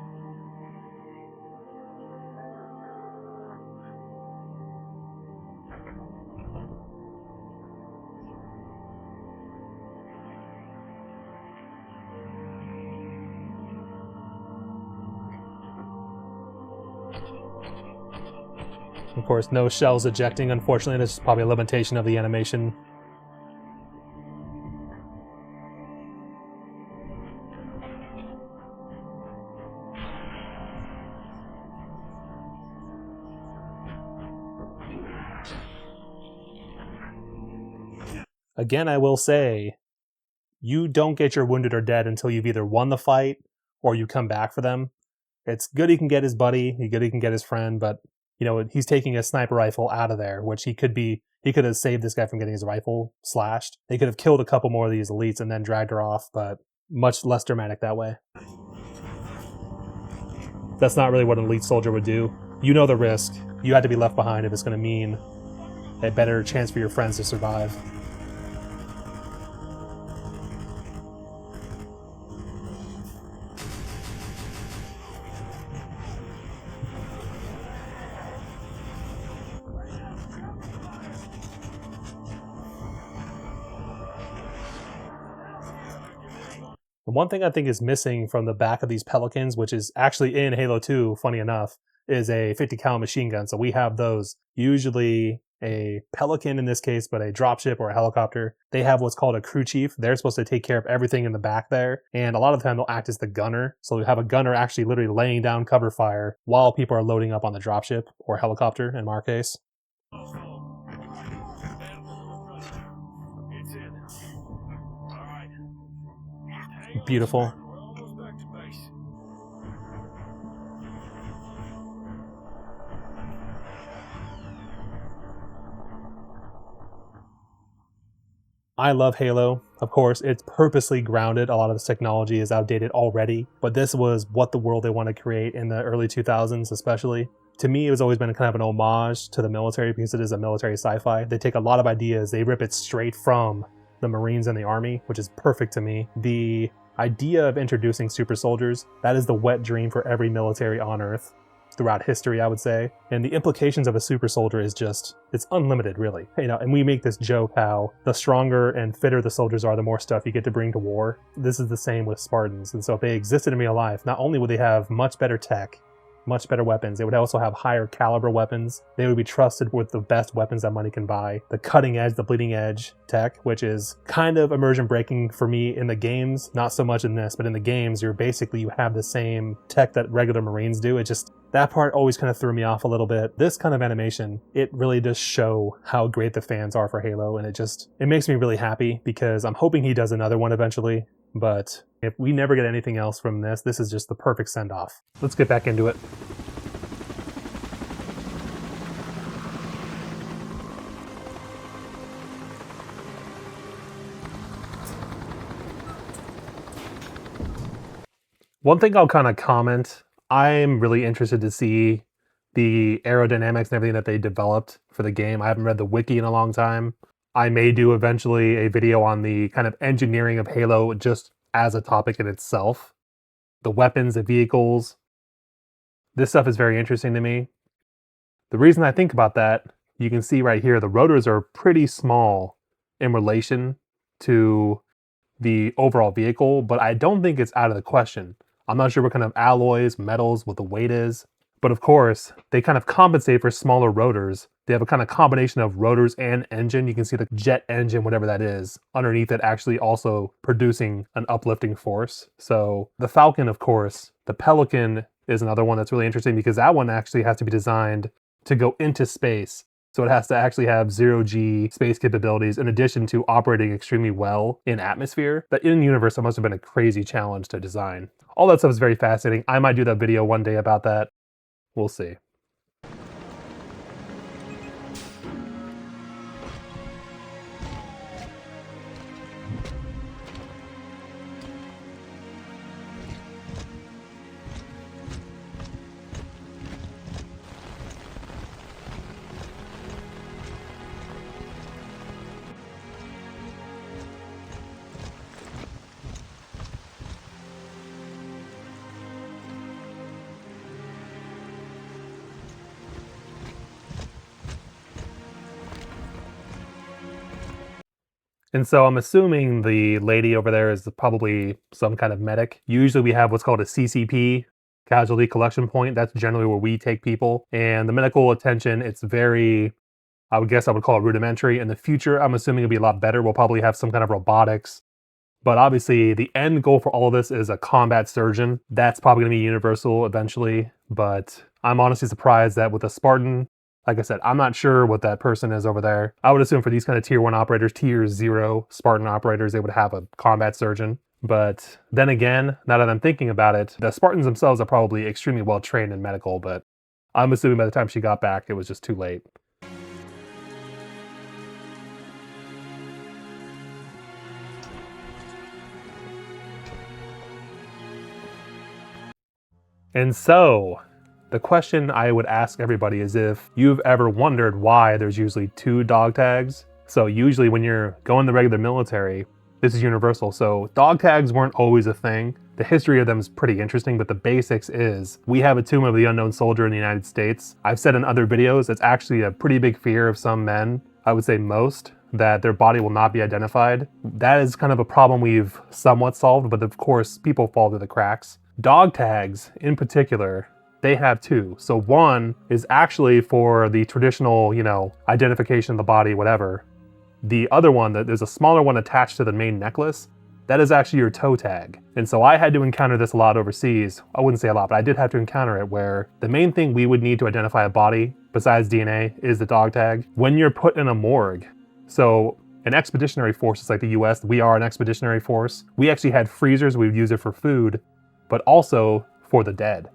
Of course, no shells ejecting, unfortunately. This is probably a limitation of the animation. Again, I will say, you don't get your wounded or dead until you've either won the fight or you come back for them. It's good he can get his buddy, good he can get his friend, but you know, he's taking a sniper rifle out of there, which he could have saved this guy from getting his rifle slashed. They could have killed a couple more of these elites and then dragged her off, but much less dramatic that way. That's not really what an elite soldier would do. You know the risk. You had to be left behind if it's going to mean a better chance for your friends to survive. And one thing I think is missing from the back of these Pelicans, which is actually in Halo 2, funny enough, is a 50 cal machine gun. So we have those. Usually a Pelican in this case, but a dropship or a helicopter. They have what's called a crew chief. They're supposed to take care of everything in the back there. And a lot of the time they'll act as the gunner. So we have a gunner actually literally laying down cover fire while people are loading up on the dropship or helicopter in our case. Beautiful. I love Halo. Of course, it's purposely grounded. A lot of this technology is outdated already, but this was what the world they want to create in the early 2000s especially. To me, it was always been kind of an homage to the military because it is a military sci-fi. They take a lot of ideas, they rip it straight from the Marines and the Army, which is perfect to me. The idea of introducing super soldiers, that is the wet dream for every military on Earth throughout history, I would say. And the implications of a super soldier is just, it's unlimited, really. You know, and we make this joke how the stronger and fitter the soldiers are, the more stuff you get to bring to war. This is the same with Spartans. And so if they existed in real life, not only would they have much better tech, much better weapons, they would also have higher caliber weapons. They would be trusted with the best weapons that money can buy. The cutting edge, the bleeding edge tech, which is kind of immersion breaking for me in the games, not so much in this, but in the games, you have the same tech that regular Marines do. It just, that part always kind of threw me off a little bit. This kind of animation, it really does show how great the fans are for Halo, and it makes me really happy because I'm hoping he does another one eventually. But if we never get anything else from this, this is just the perfect send-off. Let's get back into it. One thing I'll kind of comment, I'm really interested to see the aerodynamics and everything that they developed for the game. I haven't read the wiki in a long time. I may do eventually a video on the kind of engineering of Halo just as a topic in itself. The weapons, the vehicles. This stuff is very interesting to me. The reason I think about that, you can see right here, the rotors are pretty small in relation to the overall vehicle, but I don't think it's out of the question. I'm not sure what kind of alloys, metals, what the weight is. But of course, they kind of compensate for smaller rotors. They have a kind of combination of rotors and engine. You can see the jet engine, whatever that is, underneath it actually also producing an uplifting force. So the Falcon, of course, the Pelican is another one that's really interesting because that one actually has to be designed to go into space. So it has to actually have zero-G space capabilities in addition to operating extremely well in atmosphere. But in universe, that must have been a crazy challenge to design. All that stuff is very fascinating. I might do that video one day about that. We'll see. And so I'm assuming the lady over there is probably some kind of medic. Usually we have what's called a CCP, casualty collection point. That's generally where we take people. And the medical attention, it's very, I would guess I would call it rudimentary. In the future, I'm assuming it'll be a lot better. We'll probably have some kind of robotics. But obviously, the end goal for all of this is a combat surgeon. That's probably going to be universal eventually. But I'm honestly surprised that with a Spartan, like I said, I'm not sure what that person is over there. I would assume for these kind of tier 1 operators, tier 0 Spartan operators, they would have a combat surgeon. But then again, now that I'm thinking about it, the Spartans themselves are probably extremely well trained in medical, but I'm assuming by the time she got back, it was just too late. And so, the question I would ask everybody is if you've ever wondered why there's usually 2 dog tags. So usually when you're going the regular military, this is universal. So dog tags weren't always a thing. The history of them is pretty interesting, but the basics is we have a Tomb of the Unknown Soldier in the United States. I've said in other videos, it's actually a pretty big fear of some men, I would say most, that their body will not be identified. That is kind of a problem we've somewhat solved, but of course people fall through the cracks. Dog tags in particular, they have 2. So one is actually for the traditional, identification of the body, whatever. The other one, there's a smaller one attached to the main necklace. That is actually your toe tag. And so I had to encounter this a lot overseas. I wouldn't say a lot, but I did have to encounter it where the main thing we would need to identify a body besides DNA is the dog tag. When you're put in a morgue, so in expeditionary forces like the US, we are an expeditionary force. We actually had freezers, we would use it for food, but also for the dead.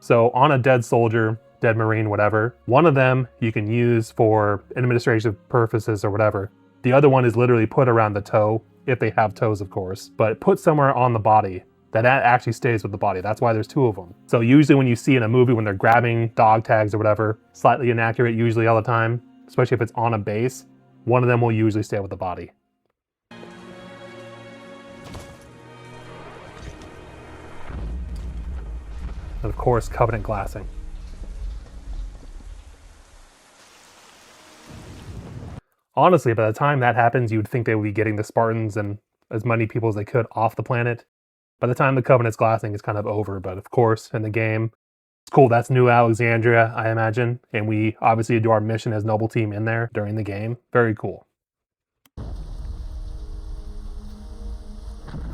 So on a dead soldier, dead Marine, whatever, one of them you can use for administrative purposes or whatever. The other one is literally put around the toe, if they have toes, of course, but put somewhere on the body that actually stays with the body. That's why there's 2 of them. So usually when you see in a movie when they're grabbing dog tags or whatever, slightly inaccurate usually all the time, especially if it's on a base, one of them will usually stay with the body. And of course, Covenant glassing. Honestly, by the time that happens, you'd think they would be getting the Spartans and as many people as they could off the planet. By the time the Covenant's glassing is kind of over, but of course, in the game, it's cool. That's New Alexandria, I imagine. And we obviously do our mission as Noble Team in there during the game. Very cool.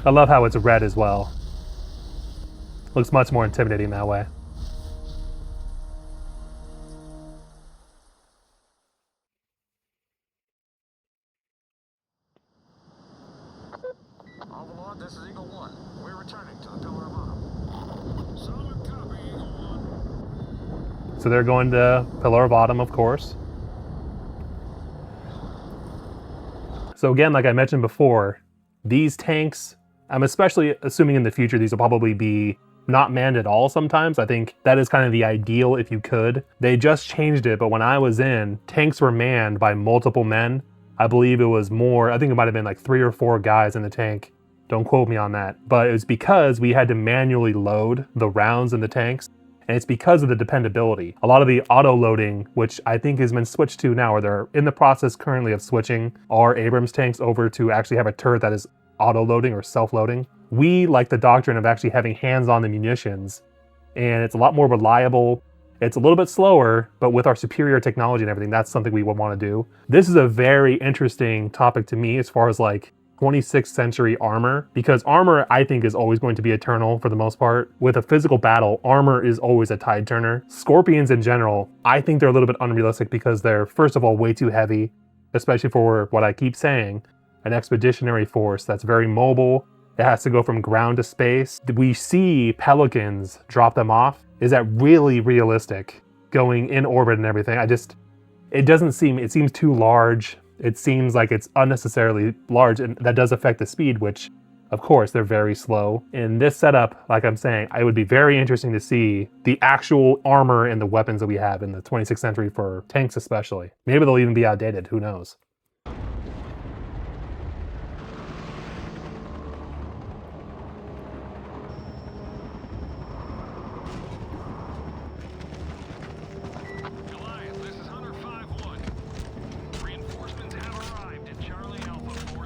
I love how it's red as well. Looks much more intimidating that way. Overlord, this is Eagle 1. We're returning to the Pillar of Autumn. Solid copy, Eagle 1. So they're going to Pillar of Autumn, of course. So again, like I mentioned before, these tanks, I'm especially assuming in the future these will probably be not manned at all sometimes. I think that is kind of the ideal if you could. They just changed it, but when I was in, tanks were manned by multiple men. I believe it was more, I think it might have been like 3 or 4 guys in the tank. Don't quote me on that. But it was because we had to manually load the rounds in the tanks. And it's because of the dependability. A lot of the auto loading, which I think has been switched to now, or they're in the process currently of switching our Abrams tanks over to actually have a turret that is auto loading or self-loading. We like the doctrine of actually having hands on the munitions, and it's a lot more reliable. It's a little bit slower, but with our superior technology and everything, that's something we would want to do. This is a very interesting topic to me as far as like 26th century armor, because armor I think is always going to be eternal for the most part. With a physical battle, armor is always a tide turner. Scorpions in general, I think they're a little bit unrealistic because they're, first of all, way too heavy, especially for what I keep saying, an expeditionary force that's very mobile. It has to go from ground to space. We see Pelicans drop them off. Is that really realistic? Going in orbit and everything. It doesn't seem, it seems too large. It seems like it's unnecessarily large, and that does affect the speed, which of course they're very slow. In this setup, like I'm saying, it would be very interesting to see the actual armor and the weapons that we have in the 26th century for tanks especially. Maybe they'll even be outdated, who knows?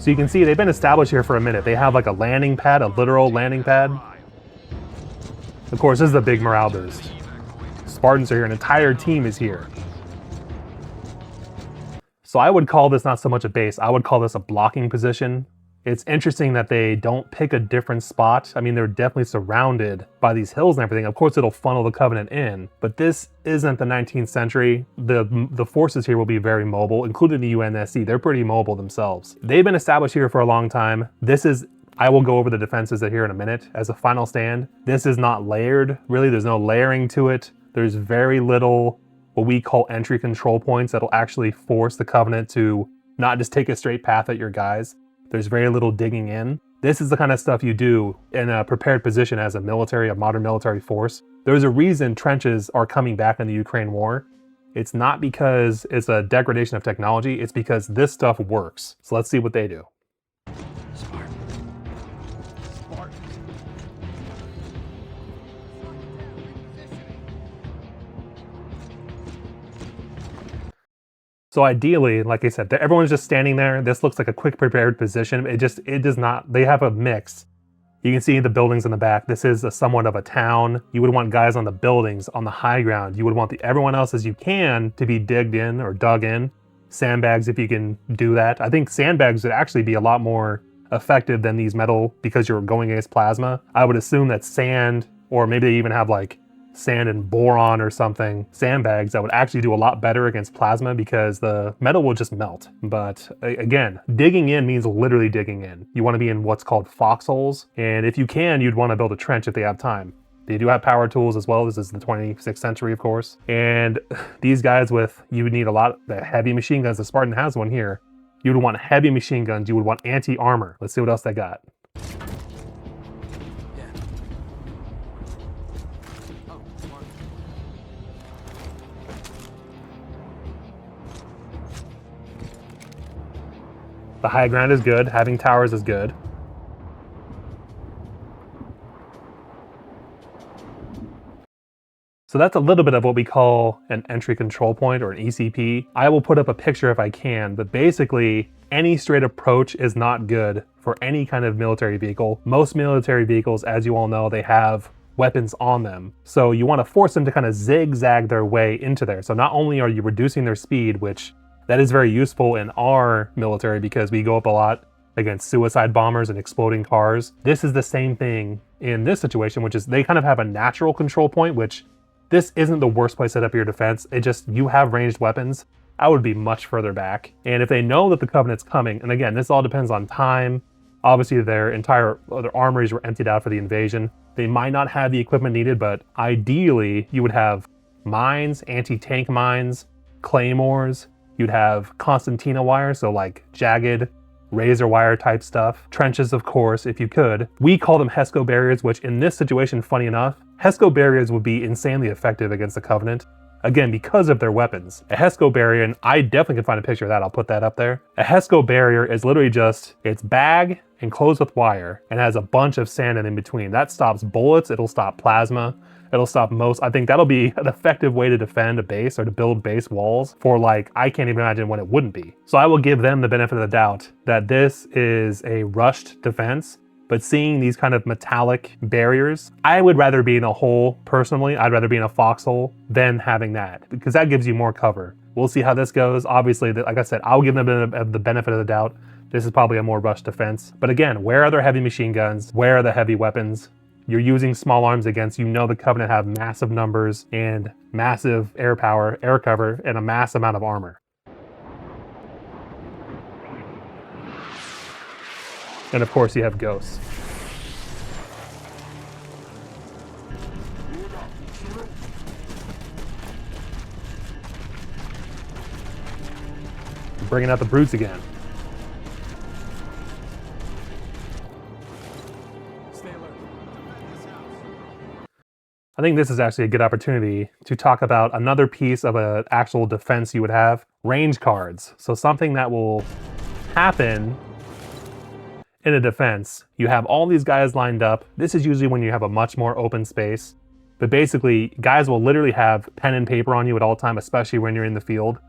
So you can see they've been established here for a minute. They have like a landing pad, a literal landing pad. Of course, this is a big morale boost. Spartans are here, an entire team is here. So I would call this not so much a base, I would call this a blocking position. It's interesting that they don't pick a different spot. I mean, they're definitely surrounded by these hills and everything. Of course, it'll funnel the Covenant in, but this isn't the 19th century. The forces here will be very mobile, including the UNSC. They're pretty mobile themselves. They've been established here for a long time. I will go over the defenses here in a minute as a final stand. This is not layered, really. There's no layering to it. There's very little what we call entry control points that'll actually force the Covenant to not just take a straight path at your guys. There's very little digging in. This is the kind of stuff you do in a prepared position as a modern military force. There's a reason trenches are coming back in the Ukraine war. It's not because it's a degradation of technology, it's because this stuff works. So let's see what they do. So ideally, like I said, everyone's just standing there. This looks like a quick prepared position. It does not, they have a mix. You can see the buildings in the back. This is somewhat of a town. You would want guys on the buildings, on the high ground. You would want everyone else as you can to be digged in or dug in. Sandbags if you can do that. I think sandbags would actually be a lot more effective than these metal because you're going against plasma. I would assume that sand, or maybe they even have like sand and boron or something, sandbags that would actually do a lot better against plasma because the metal will just melt. But again, digging in means literally digging in. You want to be in what's called foxholes, and if you can, you'd want to build a trench if they have time. They do have power tools as well. This is the 26th century, of course. And these guys you would need a lot of heavy machine guns. The Spartan has one here. You would want heavy machine guns. You would want anti-armor. Let's see what else they got. The high ground is good, having towers is good. So that's a little bit of what we call an entry control point or an ECP. I will put up a picture if I can, but basically any straight approach is not good for any kind of military vehicle. Most military vehicles, as you all know, they have weapons on them. So you want to force them to kind of zigzag their way into there. So not only are you reducing their speed, which that is very useful in our military because we go up a lot against suicide bombers and exploding cars. This is the same thing in this situation, which is they kind of have a natural control point, which this isn't the worst place to set up your defense. It just, you have ranged weapons. I would be much further back. And if they know that the Covenant's coming, and again, this all depends on time. Obviously their armories were emptied out for the invasion. They might not have the equipment needed, but ideally you would have mines, anti-tank mines, claymores. You'd have concertina wire, so like jagged razor wire type stuff. Trenches, of course, if you could. We call them HESCO barriers, which in this situation, funny enough, HESCO barriers would be insanely effective against the Covenant. Again, because of their weapons. A HESCO barrier, and I definitely can find a picture of that, I'll put that up there. A HESCO barrier is literally just, it's bag enclosed with wire and has a bunch of sand in between. That stops bullets, it'll stop plasma. It'll stop I think that'll be an effective way to defend a base or to build base walls for like, I can't even imagine what it wouldn't be. So I will give them the benefit of the doubt that this is a rushed defense, but seeing these kind of metallic barriers, I would rather be in a hole personally. I'd rather be in a foxhole than having that because that gives you more cover. We'll see how this goes. Obviously, like I said, I'll give them the benefit of the doubt. This is probably a more rushed defense. But again, where are their heavy machine guns? Where are the heavy weapons? You're using small arms against, the Covenant have massive numbers and massive air power, air cover, and a mass amount of armor. And of course you have ghosts. Bringing out the brutes again. I think this is actually a good opportunity to talk about another piece of an actual defense you would have, range cards. So something that will happen in a defense. You have all these guys lined up. This is usually when you have a much more open space. But basically, guys will literally have pen and paper on you at all time, especially when you're in the field.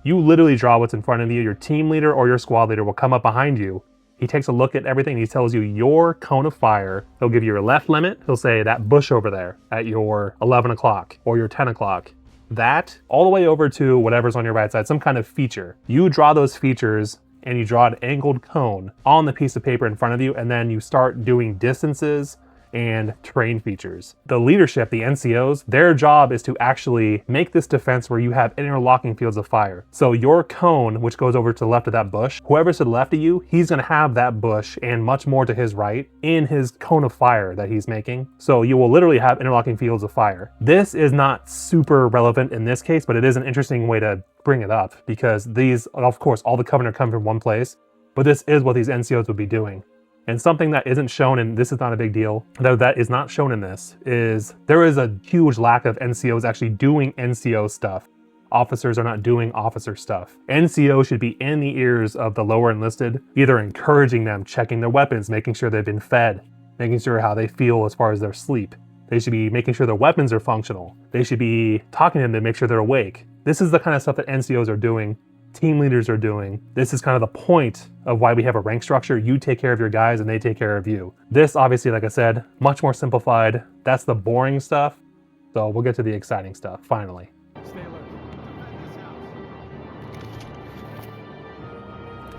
You literally draw what's in front of you. Your team leader or your squad leader will come up behind you He takes a look at everything. He tells you your cone of fire. He'll give you your left limit. He'll say that bush over there at your 11 o'clock or your 10 o'clock. That all the way over to whatever's on your right side, some kind of feature. You draw those features and you draw an angled cone on the piece of paper in front of you, and then you start doing distances and terrain features. The leadership, the NCOs, their job is to actually make this defense where you have interlocking fields of fire. So your cone, which goes over to the left of that bush, whoever's to the left of you, he's gonna have that bush and much more to his right in his cone of fire that he's making. So you will literally have interlocking fields of fire. This is not super relevant in this case, but it is an interesting way to bring it up because these, of course, all the Covenant come from one place, but this is what these NCOs would be doing. And something that isn't shown, and this is not a big deal, though that is not shown in this, is there is a huge lack of NCOs actually doing NCO stuff. Officers are not doing officer stuff. NCO should be in the ears of the lower enlisted, either encouraging them, checking their weapons, making sure they've been fed, making sure how they feel as far as their sleep. They should be making sure their weapons are functional. They should be talking to them to make sure they're awake. This is the kind of stuff that NCOs are doing. Team leaders are doing. This is kind of the point of why we have a rank structure. You take care of your guys and they take care of you. This obviously, like I said, much more simplified. That's the boring stuff. So we'll get to the exciting stuff finally.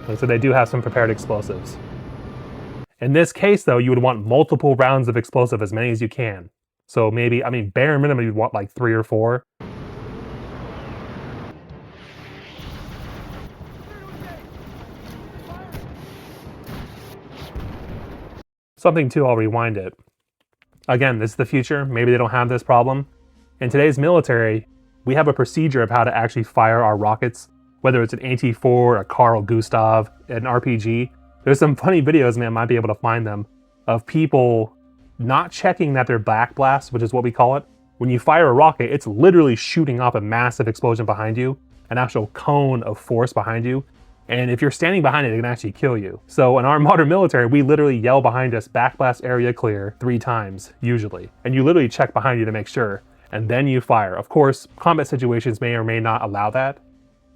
And so they do have some prepared explosives. In this case though, you would want multiple rounds of explosive, as many as you can. So maybe, I mean, bare minimum, you'd want like 3 or 4. Something too, I'll rewind it. Again, this is the future. Maybe they don't have this problem. In today's military, we have a procedure of how to actually fire our rockets, whether it's an AT-4, a Carl Gustav, an RPG. There's some funny videos, man, I might be able to find them, of people not checking that they're backblast, which is what we call it. When you fire a rocket, it's literally shooting off a massive explosion behind you, an actual cone of force behind you. And if you're standing behind it, it can actually kill you. So in our modern military, we literally yell behind us, backblast area clear 3 times, usually. And you literally check behind you to make sure, and then you fire. Of course, combat situations may or may not allow that.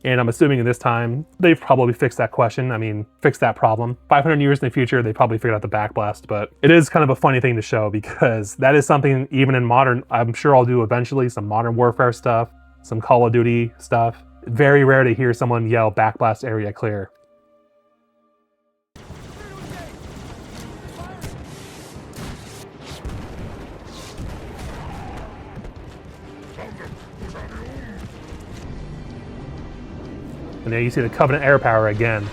And I'm assuming in this time, they've probably fixed that question. I mean, fixed that problem. 500 years in the future, they probably figured out the backblast, but it is kind of a funny thing to show because that is something even in modern, I'm sure I'll do eventually, some modern warfare stuff, some Call of Duty stuff. Very rare to hear someone yell backblast area clear. And there you see the Covenant air power again.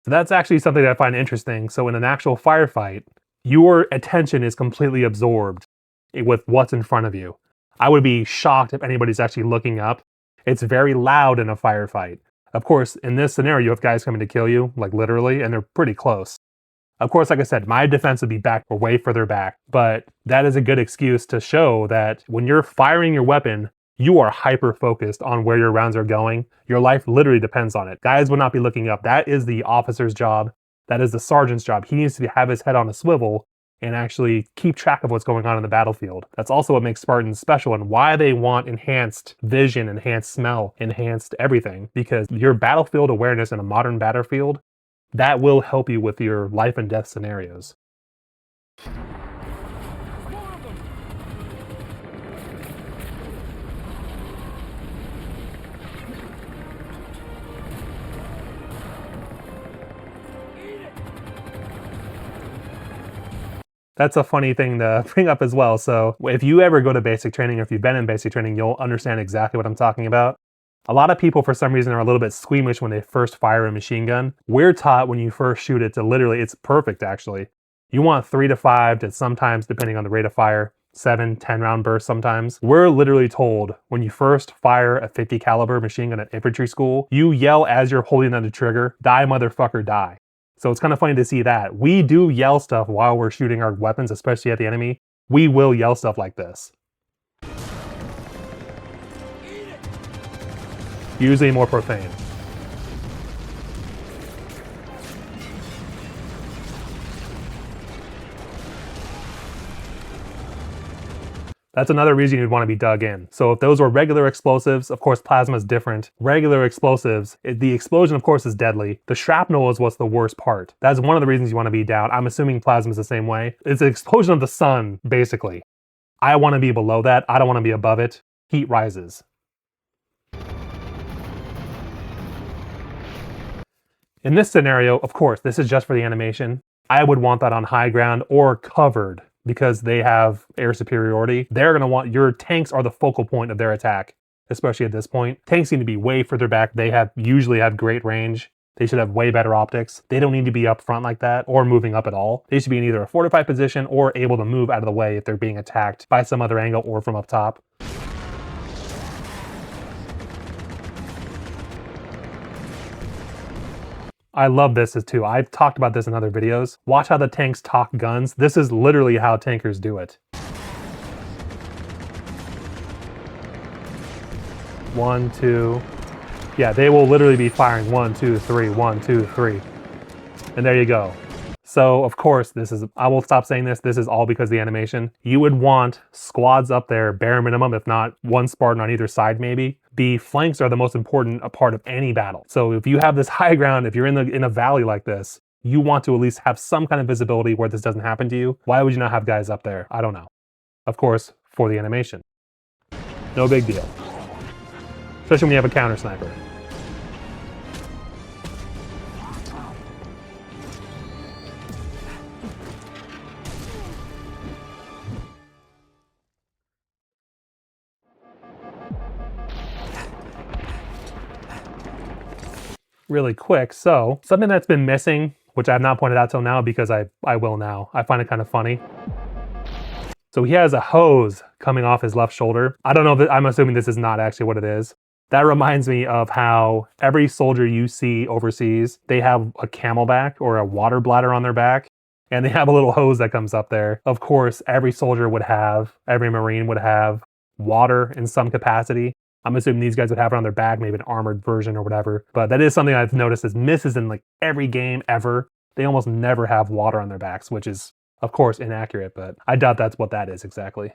So that's actually something that I find interesting. So in an actual firefight, your attention is completely absorbed with what's in front of you. I would be shocked if anybody's actually looking up. It's very loud in a firefight. Of course, in this scenario, you have guys coming to kill you, like literally, and they're pretty close. Of course, like I said, my defense would be back or way further back, but that is a good excuse to show that when you're firing your weapon, you are hyper-focused on where your rounds are going. Your life literally depends on it. Guys would not be looking up. That is the officer's job. That is the sergeant's job. He needs to have his head on a swivel and actually keep track of what's going on in the battlefield. That's also what makes Spartans special and why they want enhanced vision, enhanced smell, enhanced everything. Because your battlefield awareness in a modern battlefield, that will help you with your life and death scenarios. That's a funny thing to bring up as well. So if you ever go to basic training, or if you've been in basic training, you'll understand exactly what I'm talking about. A lot of people, for some reason, are a little bit squeamish when they first fire a machine gun. We're taught when you first shoot it to literally, it's perfect actually. You want 3 to 5 to sometimes, depending on the rate of fire, 7, 10 round bursts sometimes. We're literally told when you first fire a 50 caliber machine gun at infantry school, you yell as you're holding on the trigger, die motherfucker die. So it's kind of funny to see that. We do yell stuff while we're shooting our weapons, especially at the enemy. We will yell stuff like this. Usually more profane. That's another reason you'd want to be dug in. So if those were regular explosives, of course plasma is different. Regular explosives, the explosion of course is deadly. The shrapnel is what's the worst part. That's one of the reasons you want to be down. I'm assuming plasma is the same way. It's an explosion of the sun, basically. I want to be below that. I don't want to be above it. Heat rises. In this scenario, of course, this is just for the animation. I would want that on high ground or covered because they have air superiority. They're going to want, your tanks are the focal point of their attack, especially at this point. Tanks need to be way further back. They usually have great range. They should have way better optics. They don't need to be up front like that or moving up at all. They should be in either a fortified position or able to move out of the way if they're being attacked by some other angle or from up top. I love this too. I've talked about this in other videos. Watch how the tanks talk guns. This is literally how tankers do it. 1, 2. Yeah, they will literally be firing 1, 2, 3, 1, 2, 3. And there you go. So of course, I will stop saying this. This is all because of the animation. You would want squads up there, bare minimum, if not one Spartan on either side maybe. The flanks are the most important part of any battle. So if you have this high ground, if you're in a valley like this, you want to at least have some kind of visibility where this doesn't happen to you. Why would you not have guys up there? I don't know. Of course, for the animation. No big deal. Especially when you have a counter sniper. Really quick, so something that's been missing, which I have not pointed out till now because I will now. I find it kind of funny. So he has a hose coming off his left shoulder. I don't know, I'm assuming this is not actually what it is. That reminds me of how every soldier you see overseas, they have a camelback or a water bladder on their back, and they have a little hose that comes up there. Of course, every soldier would have, every Marine would have water in some capacity. I'm assuming these guys would have it on their back, maybe an armored version or whatever. But that is something I've noticed is misses in like every game ever. They almost never have water on their backs, which is, of course, inaccurate, but I doubt that's what that is exactly.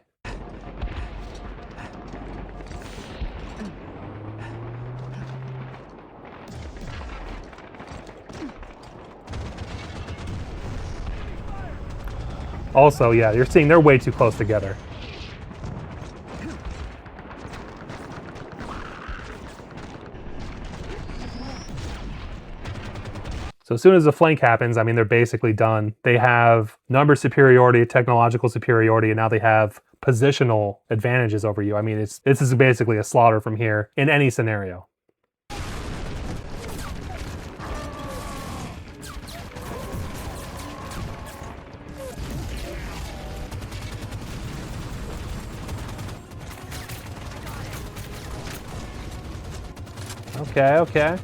Also, yeah, you're seeing they're way too close together. So as soon as the flank happens, I mean, they're basically done. They have number superiority, technological superiority, and now they have positional advantages over you. I mean, this is basically a slaughter from here in any scenario. Okay.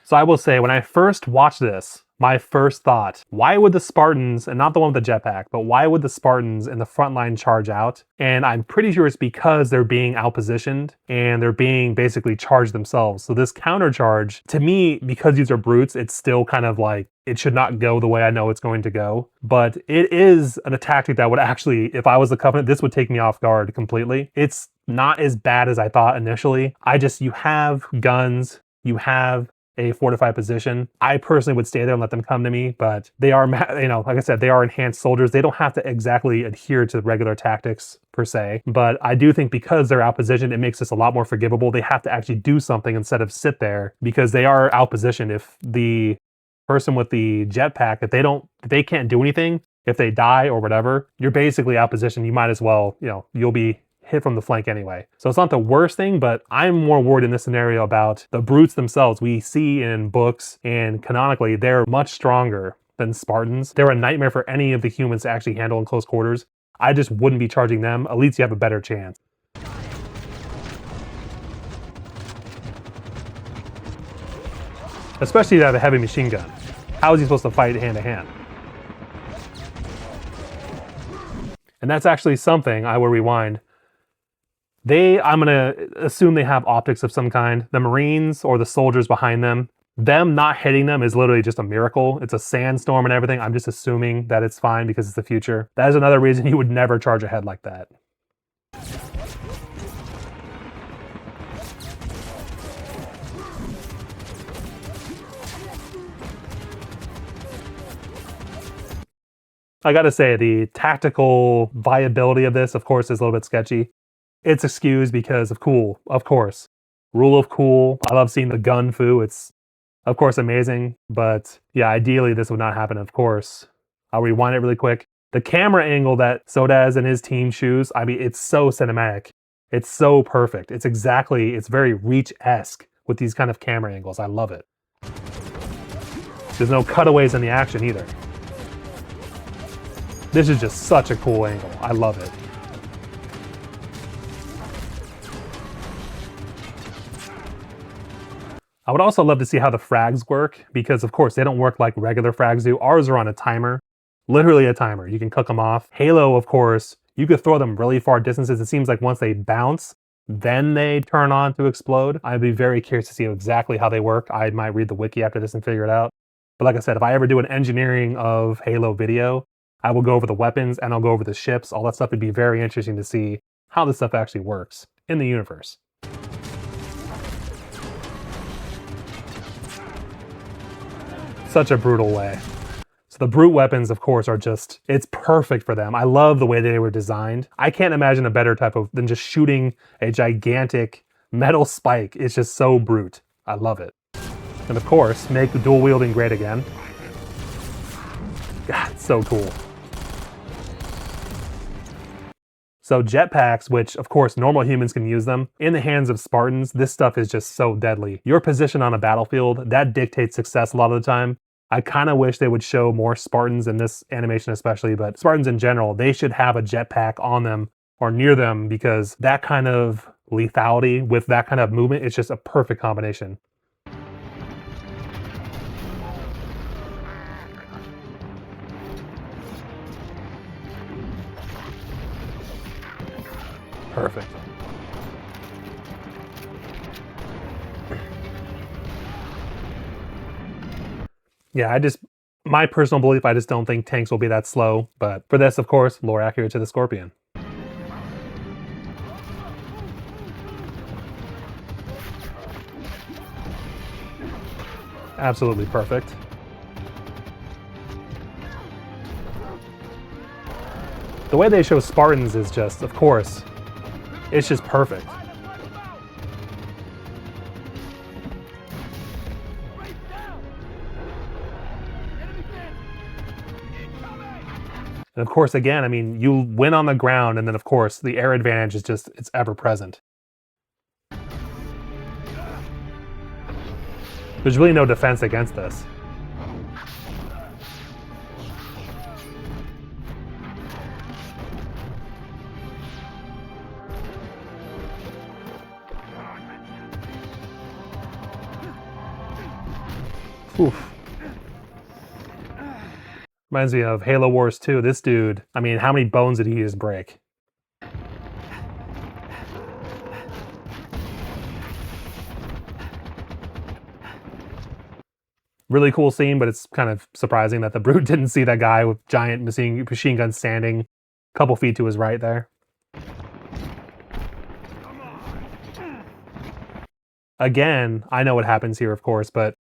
So I will say, when I first watched this, my first thought, why would the Spartans, and not the one with the jetpack, but why would the Spartans in the front line charge out? And I'm pretty sure it's because they're being outpositioned and they're being basically charged themselves. So this counter charge, to me, because these are brutes, it's still kind of like, it should not go the way I know it's going to go. But it is a tactic that would actually, if I was the Covenant, this would take me off guard completely. It's not as bad as I thought initially. You have guns, you have a fortified position. I personally would stay there and let them come to me, but they are, like I said, they are enhanced soldiers. They don't have to exactly adhere to regular tactics per se, but I do think because they're outpositioned, it makes this a lot more forgivable. They have to actually do something instead of sit there because they are outpositioned. If the person with the jetpack, if they can't do anything, if they die or whatever, you're basically outpositioned. You might as well, you'll be hit from the flank anyway. So it's not the worst thing, but I'm more worried in this scenario about the brutes themselves. We see in books and canonically, they're much stronger than Spartans. They're a nightmare for any of the humans to actually handle in close quarters. I just wouldn't be charging them. At least you have a better chance. Especially if you have a heavy machine gun. How is he supposed to fight hand to hand? And that's actually something, I will rewind. I'm gonna assume they have optics of some kind. The Marines or the soldiers behind them not hitting them is literally just a miracle. It's a sandstorm and everything. I'm just assuming that it's fine because it's the future. That is another reason you would never charge ahead like that. I gotta say, the tactical viability of this, of course, is a little bit sketchy. It's excused because of cool, of course. Rule of cool. I love seeing the gun foo. It's, of course, amazing. But yeah, ideally, this would not happen, of course. I'll rewind it really quick. The camera angle that SODAZ and his team choose, I mean, it's so cinematic. It's so perfect. It's very Reach-esque with these kind of camera angles. I love it. There's no cutaways in the action either. This is just such a cool angle. I love it. I would also love to see how the frags work, because of course they don't work like regular frags do. Ours are on a timer, literally a timer. You can cook them off. Halo, of course, you could throw them really far distances. It seems like once they bounce, then they turn on to explode. I'd be very curious to see exactly how they work. I might read the wiki after this and figure it out. But like I said, if I ever do an engineering of Halo video, I will go over the weapons and I'll go over the ships, all that stuff. It'd be very interesting to see how this stuff actually works in the universe. Such a brutal way. So the brute weapons, of course, are just, it's perfect for them. I love the way they were designed. I can't imagine a better type of than just shooting a gigantic metal spike. It's just so brute. I love it. And of course, make dual wielding great again. God, it's so cool. So jetpacks, which of course normal humans can use them, in the hands of Spartans, this stuff is just so deadly. Your position on a battlefield, that dictates success a lot of the time. I kind of wish they would show more Spartans in this animation especially, but Spartans in general, they should have a jetpack on them or near them, because that kind of lethality with that kind of movement, it's just a perfect combination. Perfect. Yeah, my personal belief, I just don't think tanks will be that slow. But for this, of course, lore accurate to the Scorpion. Absolutely perfect. The way they show Spartans is just, of course, it's just perfect. And of course, again, I mean, you win on the ground, and then of course, the air advantage is just, it's ever present. There's really no defense against this. Oof. Reminds me of Halo Wars 2. This dude, I mean, how many bones did he just break? Really cool scene, but it's kind of surprising that the Brute didn't see that guy with giant machine gun standing a couple feet to his right there. Again, I know what happens here, of course, but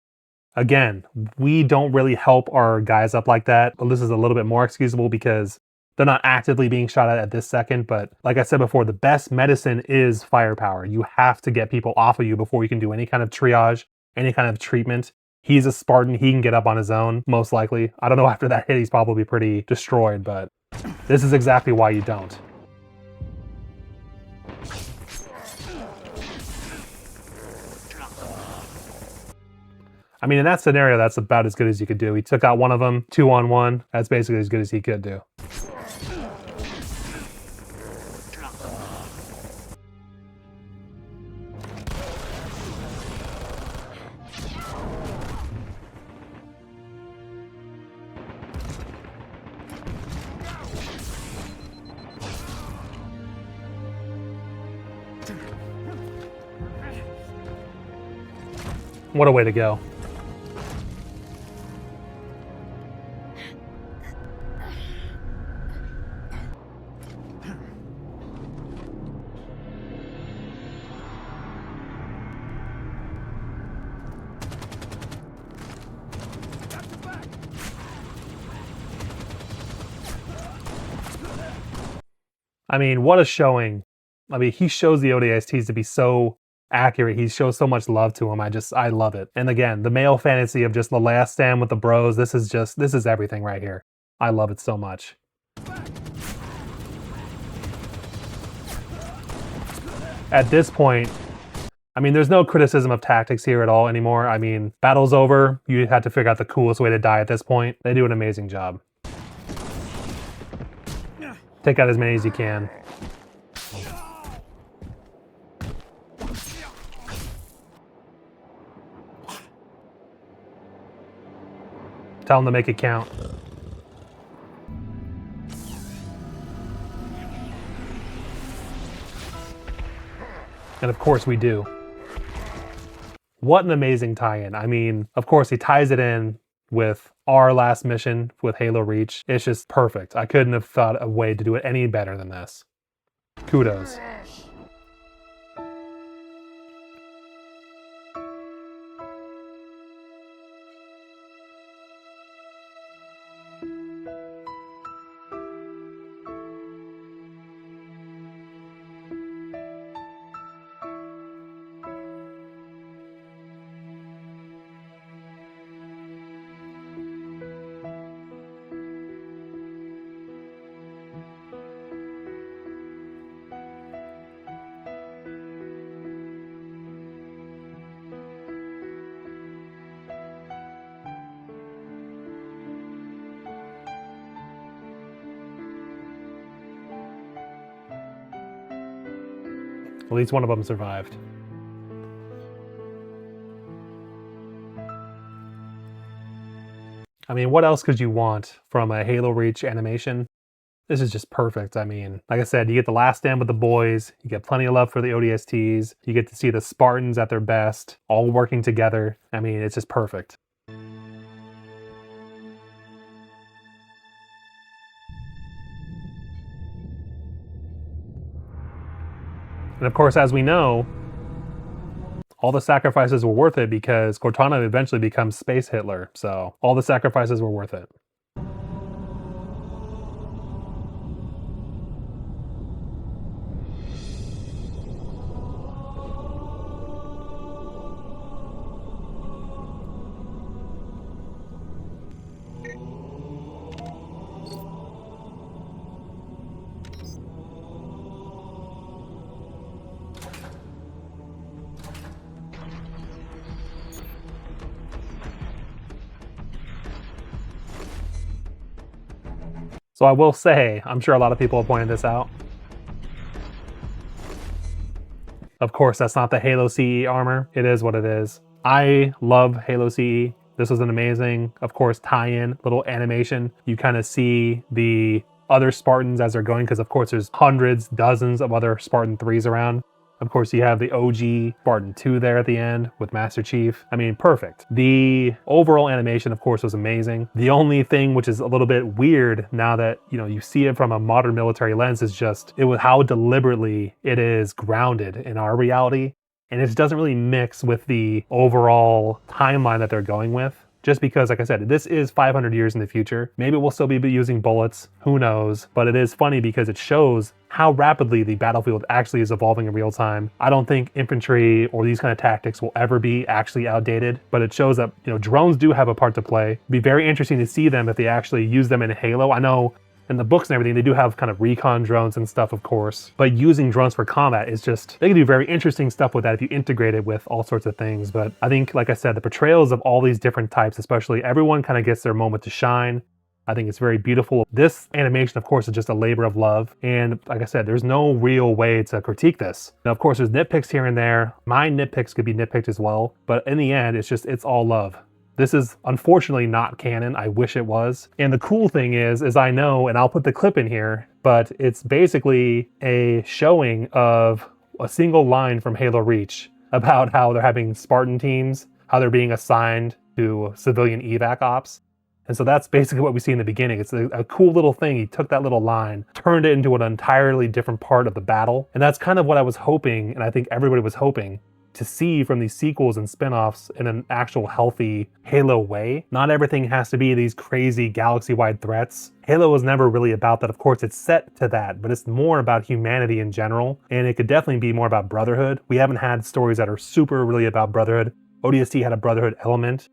again, we don't really help our guys up like that. But this is a little bit more excusable because they're not actively being shot at this second. But like I said before, the best medicine is firepower. You have to get people off of you before you can do any kind of triage, any kind of treatment. He's a Spartan. He can get up on his own, most likely. I don't know, after that hit, he's probably pretty destroyed, but this is exactly why you don't. I mean, in that scenario, that's about as good as you could do. He took out one of them, 2-on-1. That's basically as good as he could do. What a way to go. I mean, what a showing. I mean, he shows the ODSTs to be so accurate. He shows so much love to him. I love it. And again, the male fantasy of just the last stand with the bros, this is everything right here. I love it so much. At this point, I mean, there's no criticism of tactics here at all anymore. I mean, battle's over. You had to figure out the coolest way to die at this point. They do an amazing job. Take out as many as you can. Tell them to make it count. And of course we do. What an amazing tie-in. I mean, of course he ties it in with our last mission with Halo Reach. It's just perfect. I couldn't have thought a way to do it any better than this. Kudos. At least one of them survived. I mean, what else could you want from a Halo Reach animation? This is just perfect. I mean, like I said, you get the last stand with the boys, you get plenty of love for the ODSTs, you get to see the Spartans at their best, all working together. I mean, it's just perfect. And of course, as we know, all the sacrifices were worth it because Cortana eventually becomes Space Hitler. So all the sacrifices were worth it. So I will say, I'm sure a lot of people have pointed this out. Of course, that's not the Halo CE armor. It is what it is. I love Halo CE. This was an amazing, of course, tie-in, little animation. You kind of see the other Spartans as they're going, because of course there's hundreds, dozens of other Spartan 3s around. Of course, you have the OG Spartan 2 there at the end with Master Chief. I mean, perfect. The overall animation, of course, was amazing. The only thing which is a little bit weird now that, you see it from a modern military lens is just how deliberately it is grounded in our reality. And it doesn't really mix with the overall timeline that they're going with. Just because, like I said, this is 500 years in the future. Maybe we'll still be using bullets, who knows? But it is funny because it shows how rapidly the battlefield actually is evolving in real time. I don't think infantry or these kind of tactics will ever be actually outdated, but it shows that, drones do have a part to play. It'd be very interesting to see them if they actually use them in Halo. I know in the books and everything, they do have kind of recon drones and stuff, of course, but using drones for combat is just, they can do very interesting stuff with that if you integrate it with all sorts of things. But I think, like I said, the portrayals of all these different types, especially, everyone kind of gets their moment to shine. I think it's very beautiful. This animation, of course, is just a labor of love. And like I said, there's no real way to critique this. Now, of course, there's nitpicks here and there. My nitpicks could be nitpicked as well. But in the end, it's all love. This is unfortunately not canon. I wish it was. And the cool thing is I know, and I'll put the clip in here, but it's basically a showing of a single line from Halo Reach about how they're having Spartan teams, how they're being assigned to civilian evac ops. And so that's basically what we see in the beginning. It's a cool little thing. He took that little line, turned it into an entirely different part of the battle. And that's kind of what I was hoping, and I think everybody was hoping, to see from these sequels and spin-offs in an actual healthy Halo way. Not everything has to be these crazy galaxy-wide threats. Halo was never really about that. Of course, it's set to that, but it's more about humanity in general, and it could definitely be more about brotherhood. We haven't had stories that are super really about brotherhood. ODST had a brotherhood element,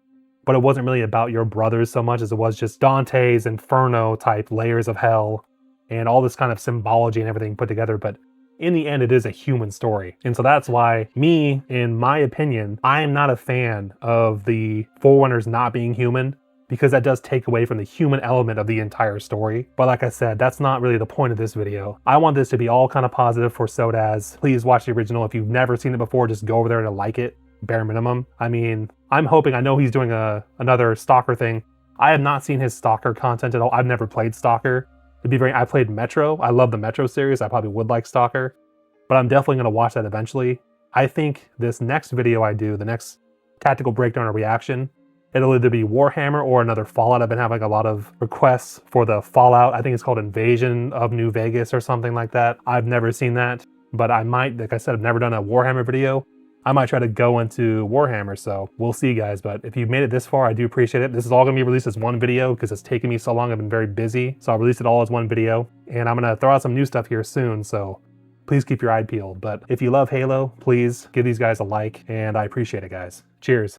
but it wasn't really about your brothers so much as it was just Dante's Inferno type layers of hell and all this kind of symbology and everything put together. But in the end, it is a human story. And so that's why in my opinion, I'm not a fan of the Forerunners not being human, because that does take away from the human element of the entire story. But like I said, that's not really the point of this video. I want this to be all kind of positive for SODAZ. Please watch the original. If you've never seen it before, just go over there to like it, bare minimum. I mean, I'm hoping, I know he's doing another Stalker thing. I have not seen his Stalker content at all. I've never played Stalker. I played Metro. I love the Metro series. I probably would like Stalker, but I'm definitely going to watch that eventually. I think this next video I do, the next tactical breakdown or reaction, it'll either be Warhammer or another Fallout. I've been having a lot of requests for the Fallout. I think it's called Invasion of New Vegas or something like that. I've never seen that, but I might, like I said, I've never done a Warhammer video. I might try to go into Warhammer, so we'll see, guys. But if you've made it this far, I do appreciate it. This is all going to be released as one video because it's taken me so long. I've been very busy, so I'll release it all as one video. And I'm going to throw out some new stuff here soon, so please keep your eye peeled. But if you love Halo, please give these guys a like, and I appreciate it, guys. Cheers.